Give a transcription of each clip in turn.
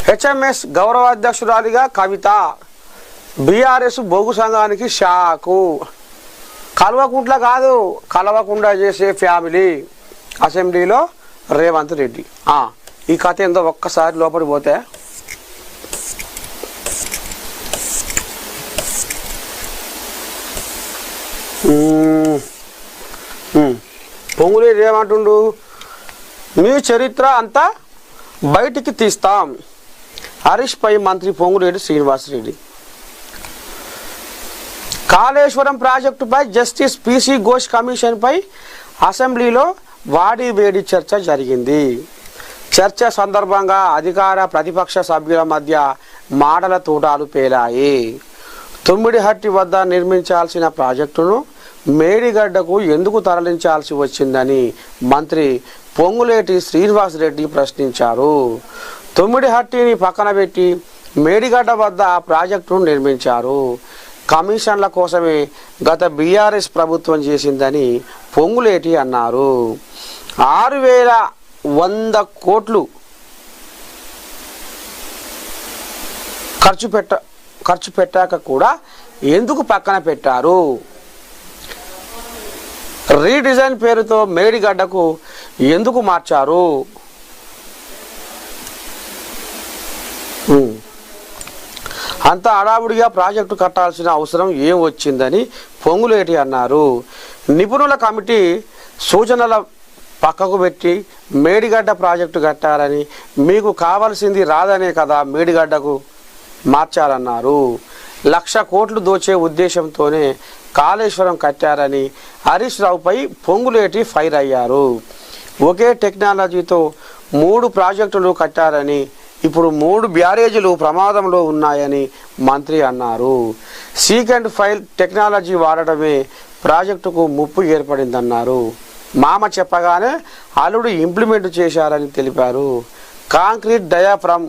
HMS గౌరవ అధ్యక్షురాలిగా కవిత, BRS బొగ్గు సంఘానికి షాకు. కల్వకుంట్ల కాదు, కలవకుండా చేసే ఫ్యామిలీ అసెంబ్లీలో రేవంత్ రెడ్డి. ఈ కథ ఏందో ఒక్కసారి లోపలికి పోతే పొంగులేటి ఏమంటుండు, మీ చరిత్ర అంతా బయటికి తీస్తాం. హరీష్ పై మంత్రి పొంగులేటి శ్రీనివాసరెడ్డి. కాళేశ్వరం ప్రాజెక్టుపై జస్టిస్ పిసి ఘోష్ కమిషన్పై అసెంబ్లీలో వాడి వేడి చర్చ జరిగింది. చర్చ సందర్భంగా అధికార ప్రతిపక్ష సభ్యుల మధ్య మాటల తూటాలు పేలాయి. తుమ్మిడిహట్టి వద్ద నిర్మించాల్సిన ప్రాజెక్టును మేడిగడ్డకు ఎందుకు తరలించాల్సి వచ్చిందని మంత్రి పొంగులేటి శ్రీనివాసరెడ్డి ప్రశ్నించారు. తుమ్మిడిహట్టిని పక్కన పెట్టి మేడిగడ్డ వద్ద ఆ ప్రాజెక్టును నిర్మించారు. కమిషన్ల కోసమే గత బీఆర్ఎస్ ప్రభుత్వం చేసిందని పొంగులేటి అన్నారు. 6,100 కోట్లు ఖర్చు పెట్టాక కూడా ఎందుకు పక్కన పెట్టారు? రీడిజైన్ పేరుతో మేడిగడ్డకు ఎందుకు మార్చారు? అంత హడావుడిగా ప్రాజెక్టు కట్టాల్సిన అవసరం ఏం వచ్చిందని పొంగులేటి అన్నారు. నిపుణుల కమిటీ సూచనల పక్కకు పెట్టి మేడిగడ్డ ప్రాజెక్టు కట్టారని, మీకు కావాల్సింది రాదనే కదా మేడిగడ్డకు మార్చారన్నారు. 1,00,000 కోట్లు దోచే ఉద్దేశంతోనే కాళేశ్వరం కట్టారని హరీష్ రావుపై పొంగులేటి ఫైర్ అయ్యారు. ఒకే టెక్నాలజీతో 3 ప్రాజెక్టులు కట్టారని, ఇప్పుడు 3 బ్యారేజీలు ప్రమాదంలో ఉన్నాయని మంత్రి అన్నారు. సీక్ అండ్ ఫైల్ టెక్నాలజీ వాడటమే ప్రాజెక్టుకు ముప్పు ఏర్పడిందన్నారు. మామ చెప్పగానే అల్లుడు ఇంప్లిమెంట్ చేశారని తెలిపారు. కాంక్రీట్ డయాఫ్రమ్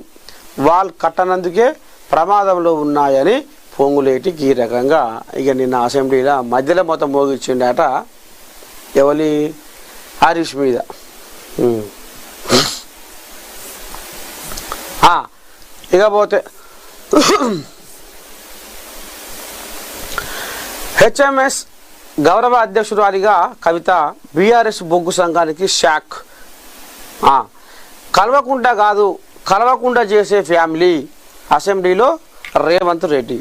వాల్ కట్టనందుకే ప్రమాదంలో ఉన్నాయని పొంగులేటికి ఈ రకంగా ఇక నిన్న అసెంబ్లీలో మధ్యలో మొత్తం మోగిచ్చిండట ఎవరి హరీష్ మీద. ఇకపోతే హెచ్ఎంఎస్ గౌరవ అధ్యక్షురాలిగా కవిత, బీఆర్ఎస్ బొగ్గు సంఘానికి షాక్. కల్వకుంట్ల కాదు, కలవకుండా చేసే ఫ్యామిలీ అసెంబ్లీలో రేవంత్ రెడ్డి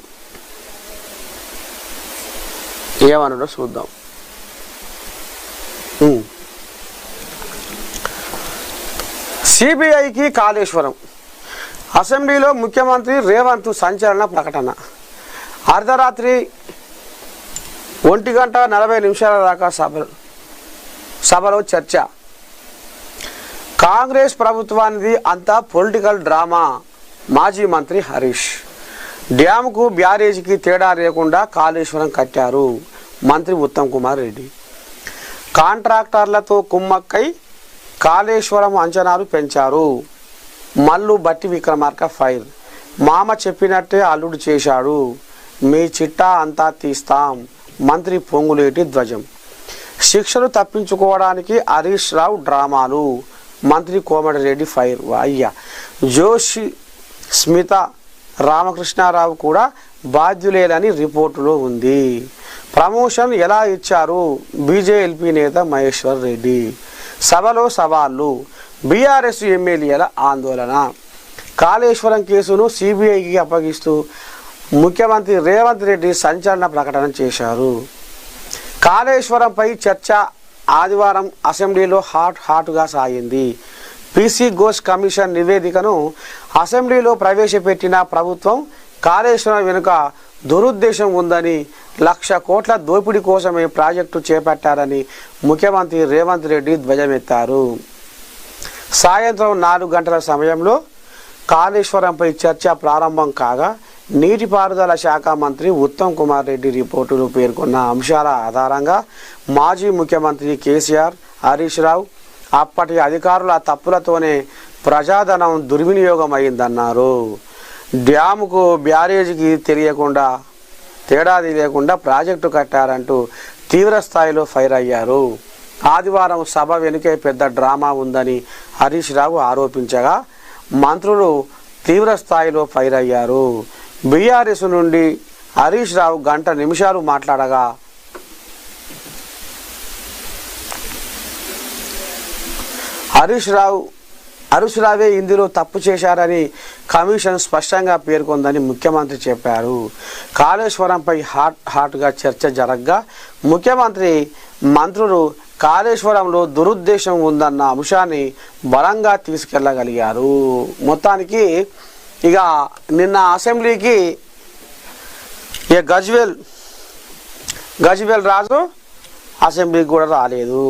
ఏమన్నాడో చూద్దాం. సిబిఐకి కాళేశ్వరం. అసెంబ్లీలో ముఖ్యమంత్రి రేవంత్ సంచలన ప్రకటన. అర్ధరాత్రి 1:40 దాకా సభలో చర్చ. కాంగ్రెస్ ప్రభుత్వానికి అంతా పొలిటికల్ డ్రామా. మాజీ మంత్రి హరీష్. డ్యాముకు బ్యారేజీకి తేడా లేకుండా కాళేశ్వరం కట్టారు మంత్రి ఉత్తమ్ కుమార్ రెడ్డి. కాంట్రాక్టర్లతో కుమ్మక్కై కాళేశ్వరం అంచనాలు పెంచారు. మల్లు బట్టి విక్రమార్క ఫైర్. మామ చెప్పినట్టే అల్లుడు చేశాడు, మీ చిట్టా అంతా తీస్తాం మంత్రి పొంగులేటి ధ్వజం. శిక్షలు తప్పించుకోవడానికి హరీష్ రావు డ్రామాలు మంత్రి కోమటిరెడ్డి ఫైర్. అయ్యా జోషి, స్మిత, రామకృష్ణారావు కూడా బాధ్యులేనని రిపోర్టులో ఉంది. ప్రమోషన్ ఎలా ఇచ్చారు బీజేఎల్పీ నేత మహేశ్వర్ రెడ్డి. సభలో సవాళ్ళు. బీఆర్ఎస్ ఎమ్మెల్యేల ఆందోళన. కాళేశ్వరం కేసును సిబిఐకి అప్పగిస్తూ ముఖ్యమంత్రి రేవంత్ రెడ్డి సంచలన ప్రకటన చేశారు. కాళేశ్వరంపై చర్చ ఆదివారం అసెంబ్లీలో హాట్గా సాగింది. పిసి ఘోష్ కమిషన్ నివేదికను అసెంబ్లీలో ప్రవేశపెట్టిన ప్రభుత్వం కాళేశ్వరం వెనుక దురుద్దేశం ఉందని, 1,00,000 కోట్ల దోపిడీ కోసమే ప్రాజెక్టు చేపట్టారని ముఖ్యమంత్రి రేవంత్ రెడ్డి ధ్వజమెత్తారు. సాయంత్రం 4 గంటల సమయంలో కాళేశ్వరంపై చర్చ ప్రారంభం కాగా నీటిపారుదల శాఖ మంత్రి ఉత్తమ్ కుమార్ రెడ్డి రిపోర్టులు పేర్కొన్న అంశాల ఆధారంగా మాజీ ముఖ్యమంత్రి కేసీఆర్, హరీష్ రావు, అప్పటి అధికారుల తప్పులతోనే ప్రజాధనం దుర్వినియోగం అయిందన్నారు. డ్యాముకు బ్యారేజీకి తేడాది లేకుండా ప్రాజెక్టు కట్టారంటూ తీవ్ర స్థాయిలో ఫైర్ అయ్యారు. ఆదివారం సభ వెనుకే పెద్ద డ్రామా ఉందని హరీష్ రావు ఆరోపించగా మంత్రులు తీవ్ర స్థాయిలో ఫైర్ అయ్యారు. బీఆర్ఎస్ నుండి హరీష్ రావు గంట నిమిషాలు మాట్లాడగా హరీష్ రావే ఇందులో తప్పు చేశారని కమిషన్ స్పష్టంగా పేర్కొందని ముఖ్యమంత్రి చెప్పారు. కాళేశ్వరంపై హాట్గా చర్చ జరగగా ముఖ్యమంత్రి మంత్రులు కాళేశ్వరంలో దురుద్దేశం ఉందన్న అంశాన్ని బలంగా తీసుకెళ్లగలిగారు. మొత్తానికి ఇక నిన్న అసెంబ్లీకి ఇక గజ్వేల్ రాజు అసెంబ్లీకి కూడా రాలేదు.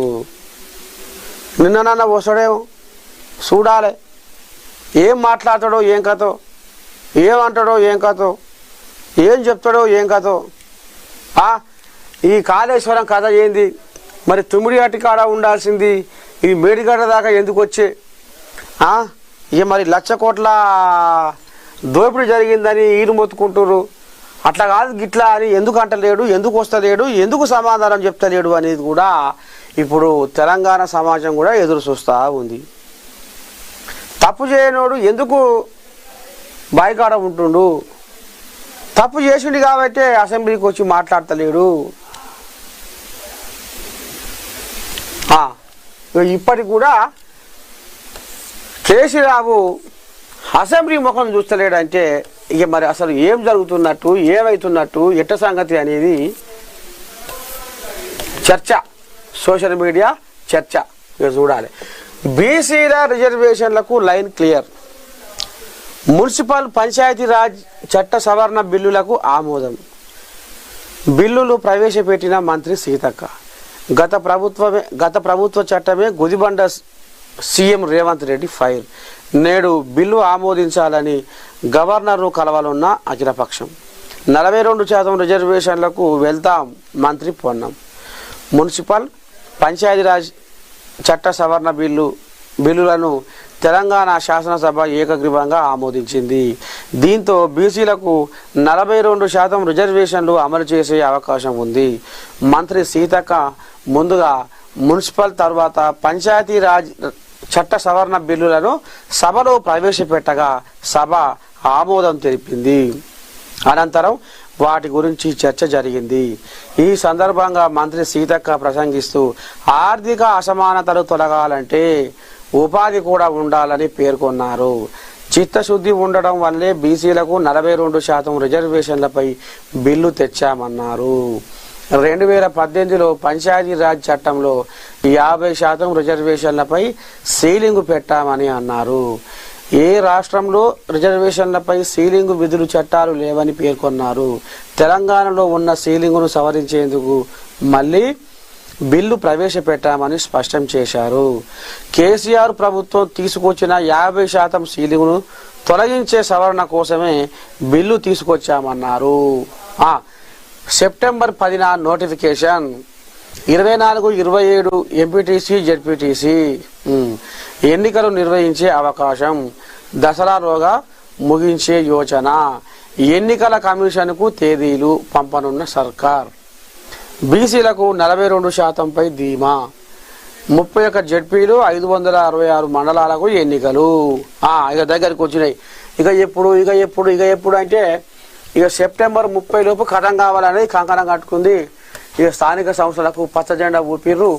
నిన్న వస్తాడేమో చూడాలి, ఏం మాట్లాడతాడో ఏం కథో, ఏమంటాడో ఏం కథో, ఏం చెప్తాడో ఏం కథో. ఈ కాళేశ్వరం కథ ఏంది మరి? తుమ్మిడిగట్టి కాడ ఉండాల్సింది ఈ మేడిగడ్డ దాకా ఎందుకు వచ్చే? ఇక మరి 1,00,000 కోట్ల దోపిడీ జరిగిందని ఈడు మొత్తుకుంటున్నారు. అట్లా కాదు గిట్లా అని ఎందుకు అంటలేడు, ఎందుకు వస్తలేడు, ఎందుకు సమాధానం చెప్తలేడు అనేది కూడా ఇప్పుడు తెలంగాణ సమాజం కూడా ఎదురు చూస్తూ ఉంది. తప్పు చేయనోడు ఎందుకు బాయికాడ ఉంటుండు? తప్పు చేసిండు కాబట్టి అసెంబ్లీకి వచ్చి మాట్లాడతలేడు. ఇప్పటికి కూడా కేసీరావు అసెంబ్లీ ముఖం చూస్తలేడంటే ఇక మరి అసలు ఏం జరుగుతున్నట్టు, ఏమవుతున్నట్టు, ఎట్ట సంగతి అనేది చర్చ, సోషల్ మీడియా చర్చ ఇక చూడాలి. బీసీల రిజర్వేషన్లకు లైన్ క్లియర్. మున్సిపల్ పంచాయతీరాజ్ చట్ట సవరణ బిల్లులకు ఆమోదం. బిల్లులు ప్రవేశపెట్టిన మంత్రి సీతక్క. గత ప్రభుత్వ చట్టమే గుదిబండ సీఎం రేవంత్ రెడ్డి ఫైర్. నేడు బిల్లు ఆమోదించాలని గవర్నర్ను కలవాలన్న అఖిలపక్షం. 42% రిజర్వేషన్లకు వెళ్తాం మంత్రి పొన్నం. మున్సిపల్ పంచాయతీరాజ్ చట్ట సవరణ బిల్లులను తెలంగాణ శాసనసభ ఏకగ్రీవంగా ఆమోదించింది. దీంతో బీసీలకు 42% రిజర్వేషన్లు అమలు చేసే అవకాశం ఉంది. మంత్రి సీతక్క ముందుగా మున్సిపల్ తర్వాత పంచాయతీరాజ్ చట్ట సవరణ బిల్లులను సభలో ప్రవేశపెట్టగా సభ ఆమోదం తెలిపింది. అనంతరం వాటి గురించి చర్చ జరిగింది. ఈ సందర్భంగా మంత్రి సీతక్క ప్రసంగిస్తూ ఆర్థిక అసమానతలు తొలగాలంటే ఉపాధి కూడా ఉండాలని పేర్కొన్నారు. చిత్తశుద్ధి ఉండడం వల్లే బీసీలకు 42% రిజర్వేషన్లపై బిల్లు తెచ్చామన్నారు. 2018లో పంచాయతీరాజ్ చట్టంలో 50% రిజర్వేషన్లపై సీలింగు పెట్టామని అన్నారు. ఏ రాష్ట్రంలో రిజర్వేషన్లపై సీలింగు విధులు చట్టాలు లేవని పేర్కొన్నారు. తెలంగాణలో ఉన్న సీలింగును సవరించేందుకు మళ్ళీ బిల్లు ప్రవేశపెట్టామని స్పష్టం చేశారు. కేసీఆర్ ప్రభుత్వం తీసుకొచ్చిన 50% సీలింగును తొలగించే సవరణ కోసమే బిల్లు తీసుకొచ్చామన్నారు. సెప్టెంబర్ 10న నోటిఫికేషన్. 24-27 ఎంపీటీసీ జెడ్పీటీసీ ఎన్నికలు నిర్వహించే అవకాశం. దసరాలోగా ముగించే యోచన. ఎన్నికల కమిషన్కు తేదీలు పంపనున్న సర్కార్. బీసీలకు 42%పై ధీమా. 31 జెడ్పీలు 566 మండలాలకు ఎన్నికలు ఇక దగ్గరికి వచ్చినాయి. ఇక ఎప్పుడు అంటే ఇక సెప్టెంబర్ 30 లోపు ఖతం కావాలనేది కంకణం కట్టుకుంది. ఇక స్థానిక సంస్థలకు పచ్చ జెండా ఊపిర్రు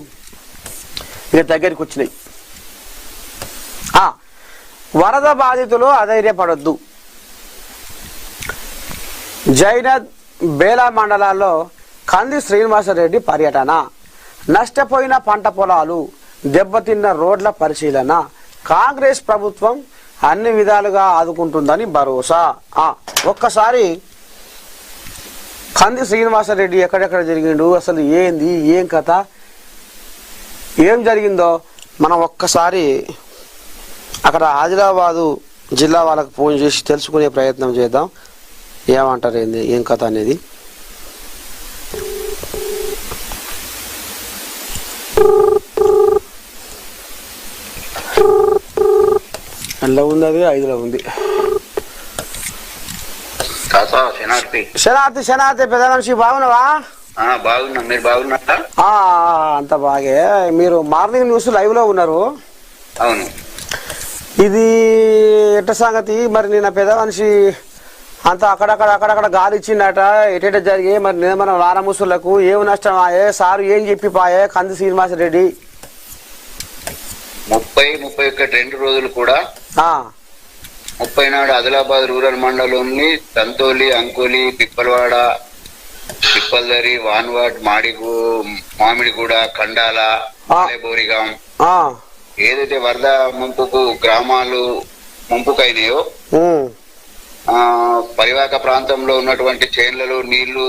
ఇక దగ్గరికి వచ్చినాయి. వరద బాధితులు అధైర్యపడొద్దు. జైనద్ బేలా మండలాల్లో కంది శ్రీనివాసరెడ్డి పర్యటన. నష్టపోయిన పంట పొలాలు, దెబ్బతిన్న రోడ్ల పరిశీలన. కాంగ్రెస్ ప్రభుత్వం అన్ని విధాలుగా ఆదుకుంటుందని భరోసా. ఒక్కసారి కంది శ్రీనివాసరెడ్డి ఎక్కడెక్కడ జరిగిండు, అసలు ఏంది, ఏం కథ, ఏం జరిగిందో మనం ఒక్కసారి అక్కడ ఆదిలాబాదు జిల్లా వాళ్ళకు ఫోన్ చేసి తెలుసుకునే ప్రయత్నం చేద్దాం. ఏమంటారు, ఏంది, ఏం కథ అనేది. అందులో ఉంది, అది 5లో ఉంది. శనార్థి పెద్ద మనిషి బాగున్నావా? బాగున్నా, మీరు బాగున్నారా? అంత బాగే. మీరు మార్నింగ్ న్యూస్ లైవ్ లో ఉన్నారు. అవును. ఇది ఎట్ట సంగతి మరి నిన్న పెద్ద మనిషి అంత అక్కడక్కడ గాలి ఇచ్చిండట ఎటెట జరిగి మరి నేను మన వారముసులకు ఏం నష్టం ఆయే సారు ఏం చెప్పి పాయే కంది శ్రీనివాసరెడ్డి 31 2 రోజులు కూడా 30 నాడు ఆదిలాబాద్ రూరల్ మండలంలోని తంతోలి, అంకోలి, పిప్పలవాడ, పిప్పల్దరి, వాన్వాడ్, మామిడిగూడ, కండాల, బోరిగాం ఏదైతే వరద ముంపుకు గ్రామాలు ముంపుకైనాయో పరివాహక ప్రాంతంలో ఉన్నటువంటి చేన్లలో నీళ్లు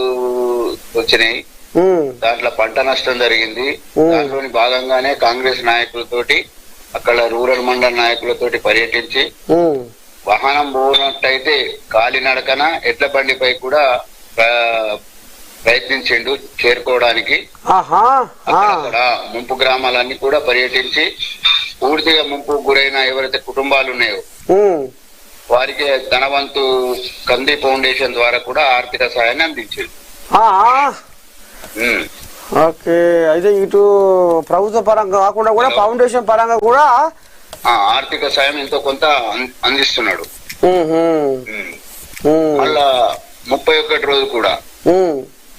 వచ్చినాయి. దాంట్లో పంట నష్టం జరిగింది. దాంట్లోని భాగంగానే కాంగ్రెస్ నాయకులతోటి అక్కడ రూరల్ మండల నాయకులతోటి పర్యటించి వాహనం పోనట్టయితే కాలినడకన ఎడ్ల బండిపై కూడా ప్రయత్నించిండు చేరుకోవడానికి. ముంపు గ్రామాలన్నీ కూడా పర్యటించి పూర్తిగా ముంపు గురైన ఎవరైతే కుటుంబాలు ఉన్నాయో వారికి ధనవంతు కంది ఫౌండేషన్ ద్వారా కూడా ఆర్థిక సాయాన్ని అందించింది. ఓకే, అయితే ఇటు ప్రభుత్వ పరంగా కాకుండా కూడా ఫౌండేషన్ పరంగా కూడా ఆర్థిక సాయం ఎంతో కొంత అందిస్తున్నాడు. మళ్ళా 31 రోజు కూడా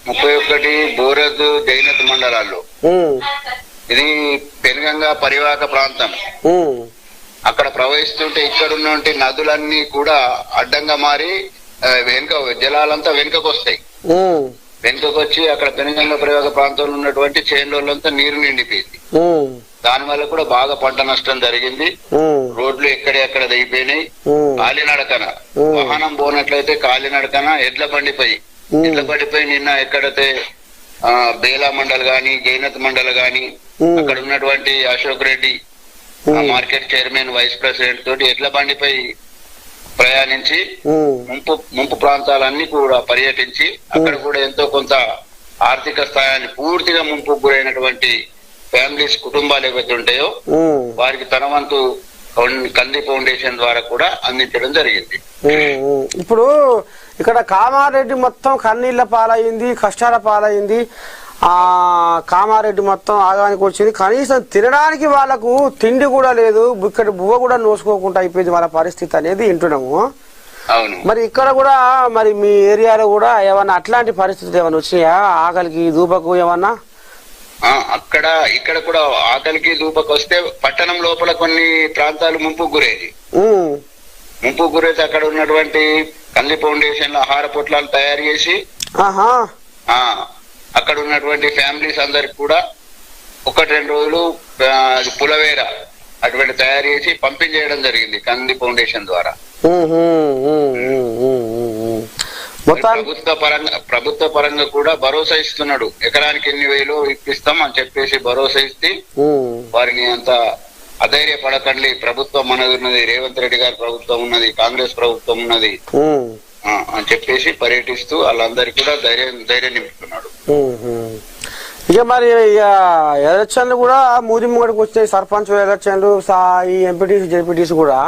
31 బోరద్, జైనత్ మండలాల్లో ఇది పెనుగంగా పరివాహక ప్రాంతం. అక్కడ ప్రవహిస్తుంటే ఇక్కడున్న నదులన్నీ కూడా అడ్డంగా మారి వెనుక జలాలంతా వెనుకకు వస్తాయి. వెనుకకు వచ్చి అక్కడ పెనుగంగా పరివాహక ప్రాంతంలో ఉన్నటువంటి చేనులంతా నీరు నిండిపోయింది. దానివల్ల కూడా బాగా పంట నష్టం జరిగింది. రోడ్లు ఎక్కడెక్కడ దిగిపోయినాయి. కాలినడకన వాహనం పోనట్లయితే కాలినడకన ఎడ్ల బండిపై నిన్న ఎక్కడైతే బేలా మండల్ గాని, జైనత్ మండల్ గాని అక్కడ ఉన్నటువంటి Ashok Reddy market chairman, vice president తోటి ఎడ్ల బండిపై ప్రయాణించి ముంపు ప్రాంతాలన్నీ కూడా పర్యటించి అక్కడ కూడా ఎంతో కొంత ఆర్థిక స్థాయిని పూర్తిగా ముంపు గురైనటువంటి ఫ్యామిలీస్, కుటుంబాలు ఏవైతే ఉంటాయో వారికి తన వంతు కంది ఫౌండేషన్ ద్వారా కూడా అందించడం జరిగింది. ఇప్పుడు ఇక్కడ కామారెడ్డి మొత్తం కన్నీళ్ల పాలైంది, కష్టాల పాలైంది. కామారెడ్డి మొత్తం ఆగానికి వచ్చింది. కనీసం తినడానికి వాళ్ళకు తిండి కూడా లేదు. ఇక్కడ బువ్వ కూడా నోసుకోకుండా అయిపోయింది వాళ్ళ పరిస్థితి అనేది వింటున్నాము. మరి ఇక్కడ కూడా మరి మీ ఏరియాలో కూడా ఏమన్నా అట్లాంటి పరిస్థితులు ఏమైనా వచ్చినాయా? ఆకలికి, దూపకు ఏమన్నా? ఇక్కడ కూడా ఆకలికి, దూపకు వస్తే పట్టణం లోపల కొన్ని ప్రాంతాలు ముంపు గురేది. ముంపు గురైతే అక్కడ ఉన్నటువంటి కంది ఫౌండేషన్ ఆహార పొట్లాలు తయారు చేసి అక్కడ ఉన్నటువంటి ఫ్యామిలీస్ అందరికి కూడా 1-2 రోజులు పులవేర అటువంటి తయారు చేసి పంపించేయడం జరిగింది కంది ఫౌండేషన్ ద్వారా. ప్రభుత్వ పరంగా కూడా భరోసా ఇస్తున్నాడు. ఎకరానికి ఎన్ని వేలు ఇప్పిస్తాం అని చెప్పేసి భరోసా ఇస్తే వారిని అంత అధైర్యపడకండి. ప్రభుత్వం మనది ఉన్నది, రేవంత్ రెడ్డి గారి ప్రభుత్వం ఉన్నది, కాంగ్రెస్ ప్రభుత్వం ఉన్నది అని చెప్పేసి పర్యటిస్తూ వాళ్ళందరికీ కూడా ధైర్యం నింపుతున్నాడు. ఇక మరి ఎలక్షన్లు కూడా మూది ముంగడికి వచ్చాయి. సర్పంచ్ ఎలక్షన్లు, ఈ ఎంపీటీసీ, జెడ్పీటీసీ కూడా.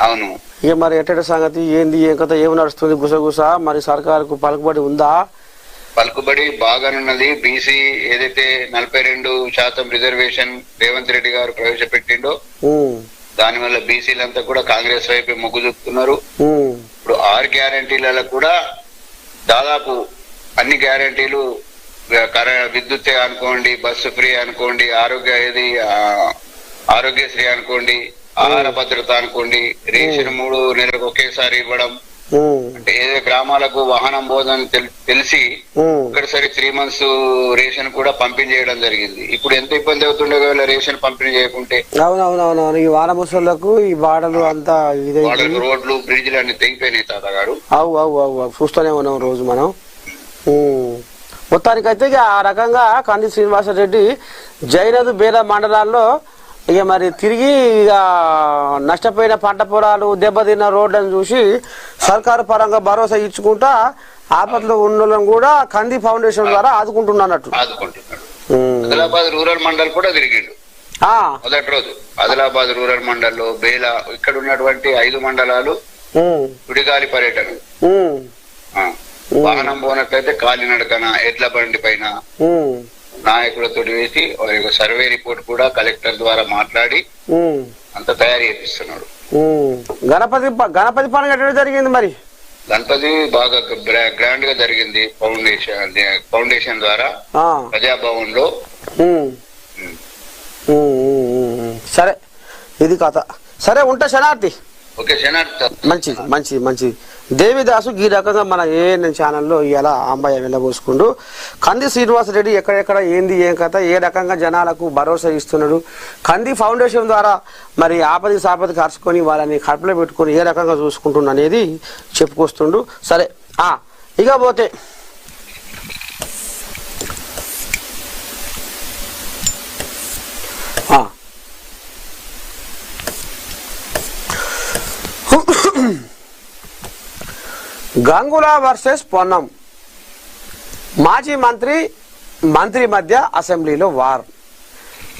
అవును. ఇక మరి ఎట్టటి సంగతి ఏంది, ఏం కథ, ఏమి నడుస్తుంది? గుసగుస మరి సర్కారుకు పలుకుబడి ఉందా? పలుకుబడి బాగానున్నది. బీసీ ఏదైతే 42% రిజర్వేషన్ రేవంత్ రెడ్డి గారు ప్రవేశపెట్టిండో దానివల్ల బీసీలంతా కూడా కాంగ్రెస్ వైపు మొగ్గు చూపుతున్నారు. ఇప్పుడు 6 గ్యారంటీలలో కూడా దాదాపు అన్ని గ్యారంటీలు, విద్యుత్ అనుకోండి, బస్సు ఫ్రీ అనుకోండి, ఆరోగ్యశ్రీ అనుకోండి, ఆహార భద్రత అనుకోండి, రేషన్ 3 నెలలకు ఒకేసారి ఇవ్వడం, అంటే ఏదో గ్రామాలకు వాహనం పోదని తెలిసి ఒకటిసారి 3 months రేషన్ కూడా పంపిణీ చేయడం జరిగింది. ఇప్పుడు ఎంత ఇబ్బంది అవుతుండే కదా రేషన్ పంపిణీ చేయకుంటే. అవునవునవును, ఈ వారముసలకు ఈ బాడలు అంతా రోడ్లు, బ్రిడ్జ్లు అన్ని తెగిపోయినాయి తాత గారు. అవు చూస్తూనే ఉన్నాం రోజు మనం. మొత్తానికైతే ఇక ఆ రకంగా కంది శ్రీనివాసరెడ్డి జైనద్, బేల మండలాల్లో ఇక మరి తిరిగి ఇక నష్టపోయిన పంట పొలాలు, దెబ్బతిన్న రోడ్లను చూసి సర్కారు పరంగా భరోసా ఇచ్చుకుంటా ఆపదలో ఉన్న కూడా కంది ఫౌండేషన్ ద్వారా ఆదుకుంటున్నట్టు. ఆదిలాబాద్ రూరల్ మండల్ కూడా తిరిగిండు మొదటి రోజు. ఆదిలాబాద్ రూరల్ మండల్లో బేలా ఇక్కడ ఉన్నటువంటి 5 మండలాలు సుడిగాలి పర్యటన. వాహనం పోనట్లయితే కాలినడకన ఎడ్ల బండి పైన నాయకులతో వేసి వారి యొక్క సర్వే రిపోర్ట్ కూడా కలెక్టర్ ద్వారా మాట్లాడి అంత తయారు చేపిస్తున్నాడు. గణపతి పండుగ ఎట్లా జరిగింది మరి? గణపతి బాగా గ్రాండ్ గా జరిగింది. ఫౌండేషన్ ద్వారా ప్రజాభవన్ లో. సరే, ఇది కథ. సరే, ఉంటా శనార్థి. ఓకే శనార్థి. మంచిది మంచిది మంచిది. దేవిదాసు ఈ రకంగా మన ఏఎన్ఎన్ ఛానల్లో ఇలా అంబయ్య వెళ్ళబోసుకుంటూ కంది శ్రీనివాసరెడ్డి ఎక్కడెక్కడ ఏంది ఏం కథ, ఏ రకంగా జనాలకు భరోసా ఇస్తున్నాడు, కంది ఫౌండేషన్ ద్వారా మరి ఆపది సాపది ఖర్చుకొని వాళ్ళని కడుపులో పెట్టుకొని ఏ రకంగా చూసుకుంటున్నా అనేది చెప్పుకొస్తుండు. సరే, ఇక పోతే గంగుల వర్సెస్ పొన్నం. మాజీ మంత్రి మధ్య అసెంబ్లీలో వార్.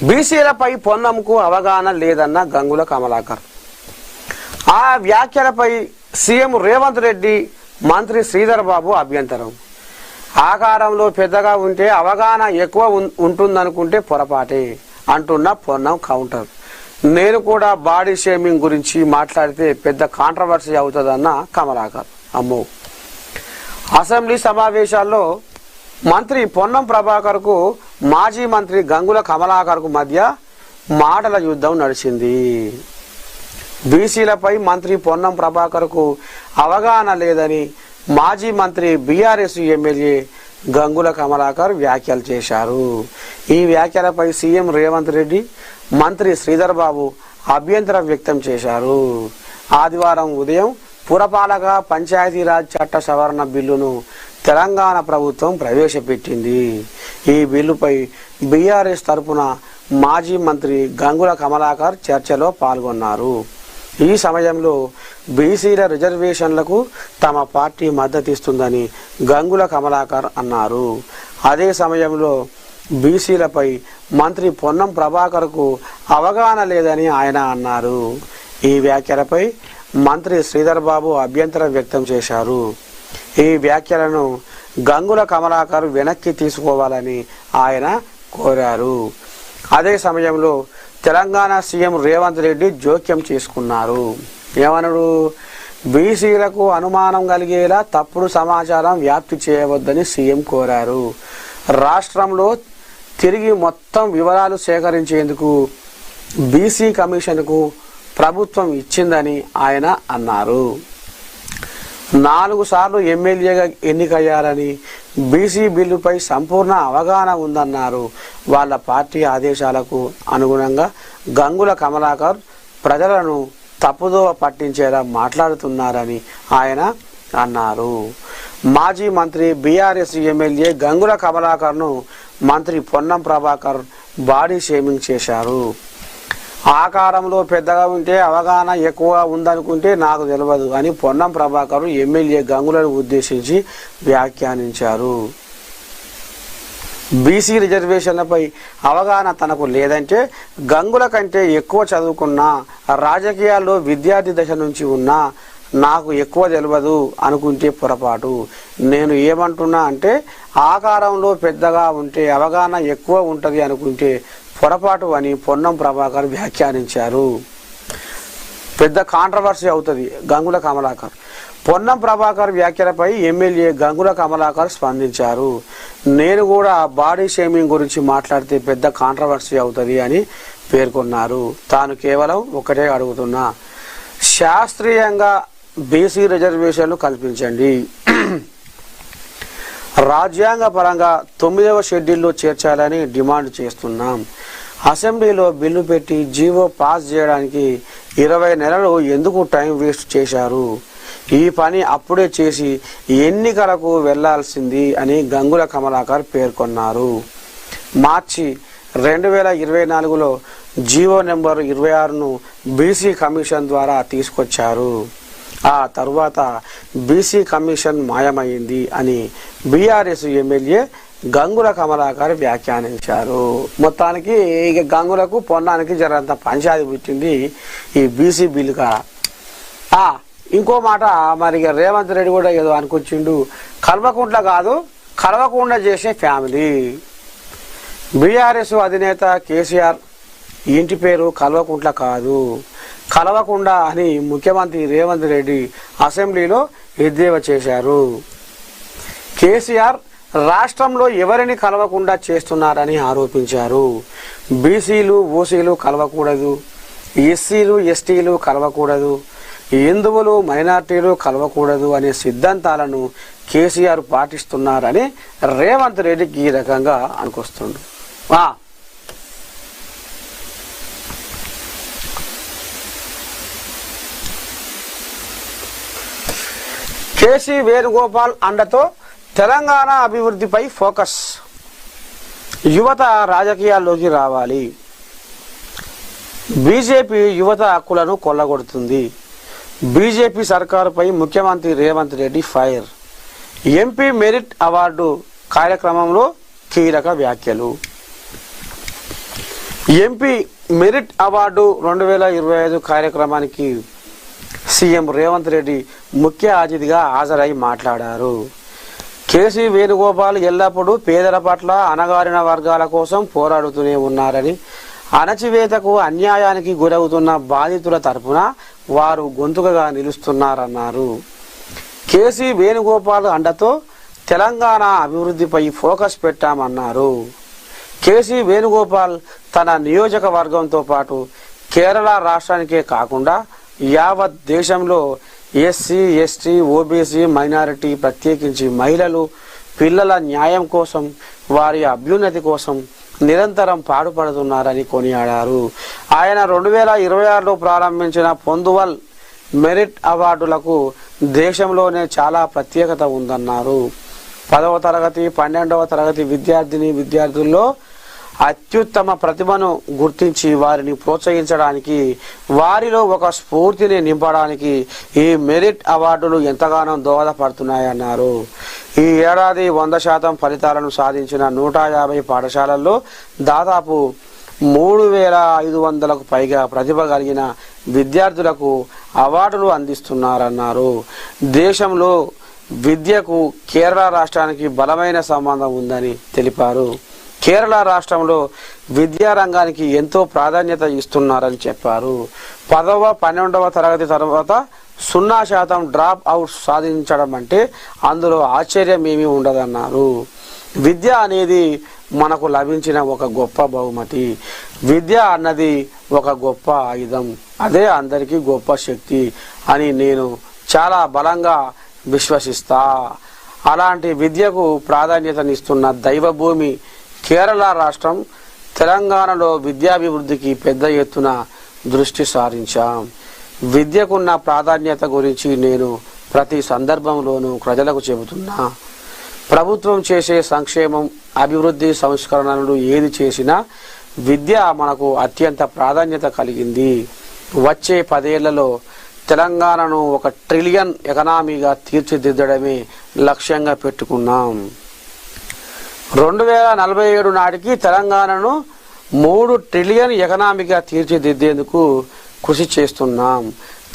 బీసీలపై పొన్నంకు అవగాహన లేదన్న గంగుల కమలాకర్. ఆ వ్యాఖ్యలపై సీఎం రేవంత్ రెడ్డి, మంత్రి శ్రీధర్ బాబు అభ్యంతరం. ఆకారంలో పెద్దగా ఉంటే అవగాహన ఎక్కువ ఉంటుందనుకుంటే పొరపాటే అంటున్న పొన్నం కౌంటర్. నేను కూడా బాడీ షేమింగ్ గురించి మాట్లాడితే పెద్ద కాంట్రవర్సీ అవుతుందన్న కమలాకర్. అమ్మో. అసెంబ్లీ సమావేశాల్లో మంత్రి పొన్నం ప్రభాకర్కు మాజీ మంత్రి గంగుల కమలాకర్కు మధ్య మాటల యుద్ధం నడిచింది. బీసీలపై మంత్రి పొన్నం ప్రభాకర్కు అవగాహన లేదని మాజీ మంత్రి బీఆర్ఎస్ ఎమ్మెల్యే గంగుల కమలాకర్ వ్యాఖ్యలు చేశారు. ఈ వ్యాఖ్యలపై సీఎం రేవంత్ రెడ్డి, మంత్రి శ్రీధర్ బాబు అభ్యంతరం వ్యక్తం చేశారు. ఆదివారం ఉదయం పురపాలక పంచాయతీరాజ్ చట్ట సవరణ బిల్లును తెలంగాణ ప్రభుత్వం ప్రవేశపెట్టింది. ఈ బిల్లుపై బీఆర్ఎస్ తరపున మాజీ మంత్రి గంగుల కమలాకర్ చర్చలో పాల్గొన్నారు. ఈ సమయంలో బీసీల రిజర్వేషన్లకు తమ పార్టీ మద్దతిస్తుందని గంగుల కమలాకర్ అన్నారు. అదే సమయంలో బీసీలపై మంత్రి పొన్నం ప్రభాకర్కు అవగాహన లేదని ఆయన అన్నారు. ఈ వ్యాఖ్యలపై మంత్రి శ్రీధర్ బాబు అభ్యంతరం వ్యక్తం చేశారు. ఈ వ్యాఖ్యలను గంగుల కమలాకర్ వెనక్కి తీసుకోవాలని ఆయన కోరారు. అదే సమయంలో తెలంగాణ సీఎం రేవంత్ రెడ్డి జోక్యం చేసుకున్నారు. ఏమన్నాడు? బీసీలకు అనుమానం కలిగేలా తప్పుడు సమాచారం వ్యాప్తి చేయవద్దని సీఎం కోరారు. రాష్ట్రంలో తిరిగి మొత్తం వివరాలు సేకరించేందుకు బీసీ కమిషన్కు ప్రభుత్వం ఇచ్చిందని ఆయన అన్నారు. 4 సార్లు ఎమ్మెల్యేగా ఎన్నికయ్యారని, బీసీ బిల్లుపై సంపూర్ణ అవగాహన ఉందన్నారు. వాళ్ళ పార్టీ ఆదేశాలకు అనుగుణంగా గంగుల కమలాకర్ ప్రజలను తప్పుదోవ పట్టించేలా మాట్లాడుతున్నారని ఆయన అన్నారు. మాజీ మంత్రి బీఆర్ఎస్ ఎమ్మెల్యే గంగుల కమలాకర్ను మంత్రి పొన్నం ప్రభాకర్ బాడీ షేమింగ్ చేశారు. ఆకారంలో పెద్దగా ఉంటే అవగాహన ఎక్కువ ఉందనుకుంటే నాకు తెలియదు అని పొన్నం ప్రభాకర్ ఎమ్మెల్యే గంగులను ఉద్దేశించి వ్యాఖ్యానించారు. బీసీ రిజర్వేషన్లపై అవగాహన తనకు లేదంటే గంగుల కంటే ఎక్కువ చదువుకున్నా, రాజకీయాల్లో విద్యార్థి దశ నుంచి ఉన్నా నాకు ఎక్కువ తెలియదు అనుకుంటే పొరపాటు. నేను ఏమంటున్నా అంటే ఆకారంలో పెద్దగా ఉంటే అవగాహన ఎక్కువ ఉంటుంది అనుకుంటే పొరపాటు అని పొన్నం ప్రభాకర్ వ్యాఖ్యానించారు. పెద్ద కాంట్రవర్సీ అవుతుంది గంగుల కమలాకర్. పొన్నం ప్రభాకర్ వ్యాఖ్యలపై ఎమ్మెల్యే గంగుల కమలాకర్ స్పందించారు. నేను కూడా బాడీ షేమింగ్ గురించి మాట్లాడితే పెద్ద కాంట్రవర్సీ అవుతుంది అని పేర్కొన్నారు. తాను కేవలం ఒకటే అడుగుతున్నా, శాస్త్రీయంగా బీసీ రిజర్వేషన్లు కల్పించండి. రాజ్యాంగ పరంగా 9వ షెడ్యూల్లో చేర్చాలని డిమాండ్ చేస్తున్నాం. అసెంబ్లీలో బిల్లు పెట్టి జీవో పాస్ చేయడానికి 20 నెలలు ఎందుకు టైం వేస్ట్ చేశారు? ఈ పని అప్పుడే చేసి ఎన్నికలకు వెళ్లాల్సింది అని గంగుల కమలాకర్ పేర్కొన్నారు. మార్చి 2024లో జీవో నెంబర్ 26ను బీసీ కమిషన్ ద్వారా తీసుకొచ్చారు. ఆ తరువాత బీసీ కమిషన్ మాయమైంది అని బీఆర్ఎస్ ఎమ్మెల్యే గంగుల కమలాకర్ వ్యాఖ్యానించారు. మొత్తానికి ఇక గంగులకు పొన్నానికి జరంత పంచాయతీ పుట్టింది ఈ బీసీ బిల్లుగా. ఇంకో మాట, మరి రేవంత్ రెడ్డి కూడా ఏదో అనుకొచ్చిండు, కల్వకుంట్ల కాదు కలవకుండా చేసే ఫ్యామిలీ. బీఆర్ఎస్ అధినేత కేసీఆర్ ఇంటి పేరు కల్వకుంట్ల కాదు, కలవకుండా అని ముఖ్యమంత్రి రేవంత్ రెడ్డి అసెంబ్లీలో ఎద్దేవా చేశారు. కేసీఆర్ రాష్ట్రంలో ఎవరిని కలవకుండా చేస్తున్నారని ఆరోపించారు. బీసీలు ఓసీలు కలవకూడదు, ఎస్సీలు ఎస్టీలు కలవకూడదు, హిందువులు మైనార్టీలు కలవకూడదు అనే సిద్ధాంతాలను కేసీఆర్ పాటిస్తున్నారని రేవంత్ రెడ్డికి ఈ రకంగా అనుకొస్తుంది. కేసీ వేణుగోపాల్ అండతో తెలంగాణ అభివృద్ధిపై ఫోకస్. యువత రాజకీయాల్లోకి రావాలి. బీజేపీ యువత హక్కులను కొల్లగొడుతుంది. బీజేపీ సర్కారుపై ముఖ్యమంత్రి Revanth Reddy fire. MP merit award కార్యక్రమంలో కీలక వ్యాఖ్యలు. ఎంపీ మెరిట్ అవార్డు 2025 కార్యక్రమానికి సీఎం రేవంత్ రెడ్డి ముఖ్య అతిథిగా హాజరై మాట్లాడారు. కేసీ వేణుగోపాల్ ఎల్లప్పుడూ పేదల పట్ల, అణగారిన వర్గాల కోసం పోరాడుతూనే ఉన్నారని, అణచివేతకు అన్యాయానికి గురవుతున్న బాధితుల తరపున వారు గొంతుకగా నిలుస్తున్నారన్నారు. కేసీ వేణుగోపాల్ అండతో తెలంగాణ అభివృద్ధిపై ఫోకస్ పెట్టామన్నారు. కేసీ వేణుగోపాల్ తన నియోజకవర్గంతో పాటు కేరళ రాష్ట్రానికే కాకుండా యావత్ దేశంలో ఎస్సీ ఎస్టీ ఓబీసీ మైనారిటీ ప్రత్యేకించి మహిళలు పిల్లల న్యాయం కోసం, వారి అభ్యున్నతి కోసం నిరంతరం పాటుపడుతున్నారని కొనియాడారు. ఆయన 2026లో ప్రారంభించిన పొందువల్ మెరిట్ అవార్డులకు దేశంలోనే చాలా ప్రత్యేకత ఉందన్నారు. 10వ తరగతి 12వ తరగతి విద్యార్థుల్లో అత్యుత్తమ ప్రతిభను గుర్తించి వారిని ప్రోత్సహించడానికి, వారిలో ఒక స్ఫూర్తిని నింపడానికి ఈ మెరిట్ అవార్డులు ఎంతగానో దోహదపడుతున్నాయన్నారు. ఈ ఏడాది 100% ఫలితాలను సాధించిన 150 పాఠశాలల్లో దాదాపు 3500కు పైగా ప్రతిభ కలిగిన విద్యార్థులకు అవార్డులు అందిస్తున్నారన్నారు. దేశంలో విద్యకు కేరళ రాష్ట్రానికి బలమైన సంబంధం ఉందని తెలిపారు. కేరళ రాష్ట్రంలో విద్యారంగానికి ఎంతో ప్రాధాన్యత ఇస్తున్నారని చెప్పారు. 10వ 12వ తరగతి తర్వాత 0% డ్రాప్ అవుట్ సాధించడం అంటే అందులో ఆశ్చర్యం ఏమీ ఉండదన్నారు. విద్య అనేది మనకు లభించిన ఒక గొప్ప బహుమతి. విద్య అన్నది ఒక గొప్ప ఆయుధం, అదే అందరికీ గొప్ప శక్తి అని నేను చాలా బలంగా విశ్వసిస్తా. అలాంటి విద్యకు ప్రాధాన్యతనిస్తున్న దైవభూమి కేరళ రాష్ట్రం. తెలంగాణలో విద్యాభివృద్ధికి పెద్ద ఎత్తున దృష్టి సారించాం. విద్యకున్న ప్రాధాన్యత గురించి నేను ప్రతి సందర్భంలోనూ ప్రజలకు చెబుతున్నా. ప్రభుత్వం చేసే సంక్షేమం, అభివృద్ధి, సంస్కరణలు ఏది చేసినా విద్య మనకు అత్యంత ప్రాధాన్యత కలిగింది. వచ్చే 10 ఏళ్లలో తెలంగాణను 1 ట్రిలియన్ ఎకనామీగా తీర్చిదిద్దడమే లక్ష్యంగా పెట్టుకున్నాం. 2047 నాటికి తెలంగాణను 3 ట్రిలియన్ ఎకనామీగా తీర్చిదిద్దేందుకు కృషి చేస్తున్నాం.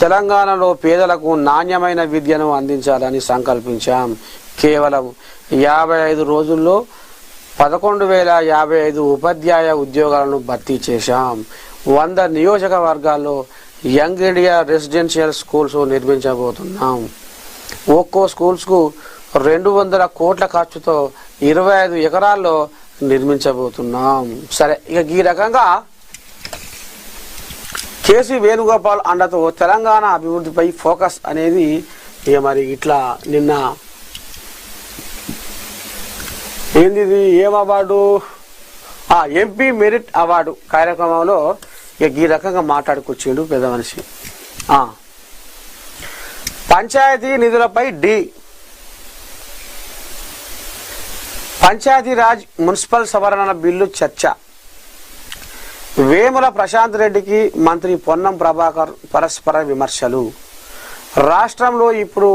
తెలంగాణలో పేదలకు నాణ్యమైన విద్యను అందించాలని సంకల్పించాం. కేవలం 55 రోజుల్లో 11,055 ఉపాధ్యాయ ఉద్యోగాలను భర్తీ చేశాం. 100 నియోజకవర్గాల్లో యంగ్ ఇండియా రెసిడెన్షియల్ స్కూల్స్ నిర్మించబోతున్నాం. ఒక్కో స్కూల్స్కు 200 కోట్ల ఖర్చుతో 25 ఎకరాల్లో నిర్మించబోతున్నాం. సరే, ఇక ఈ రకంగా కేసీ వేణుగోపాల్ అండతో తెలంగాణ అభివృద్ధిపై ఫోకస్ అనేది ఇక మరి ఇట్లా నిన్న ఏంది ఏం అవార్డు, ఎంపీ మెరిట్ అవార్డు కార్యక్రమంలో ఇక ఈ రకంగా మాట్లాడుకొచ్చిండు పెద్ద మనిషి. పంచాయతీ నిధులపై పంచాయతీరాజ్ మున్సిపల్ సవరణ బిల్లు చర్చ. వేముల ప్రశాంత్ రెడ్డికి మంత్రి పొన్నం ప్రభాకర్ పరస్పర విమర్శలు. రాష్ట్రంలో ఇప్పుడు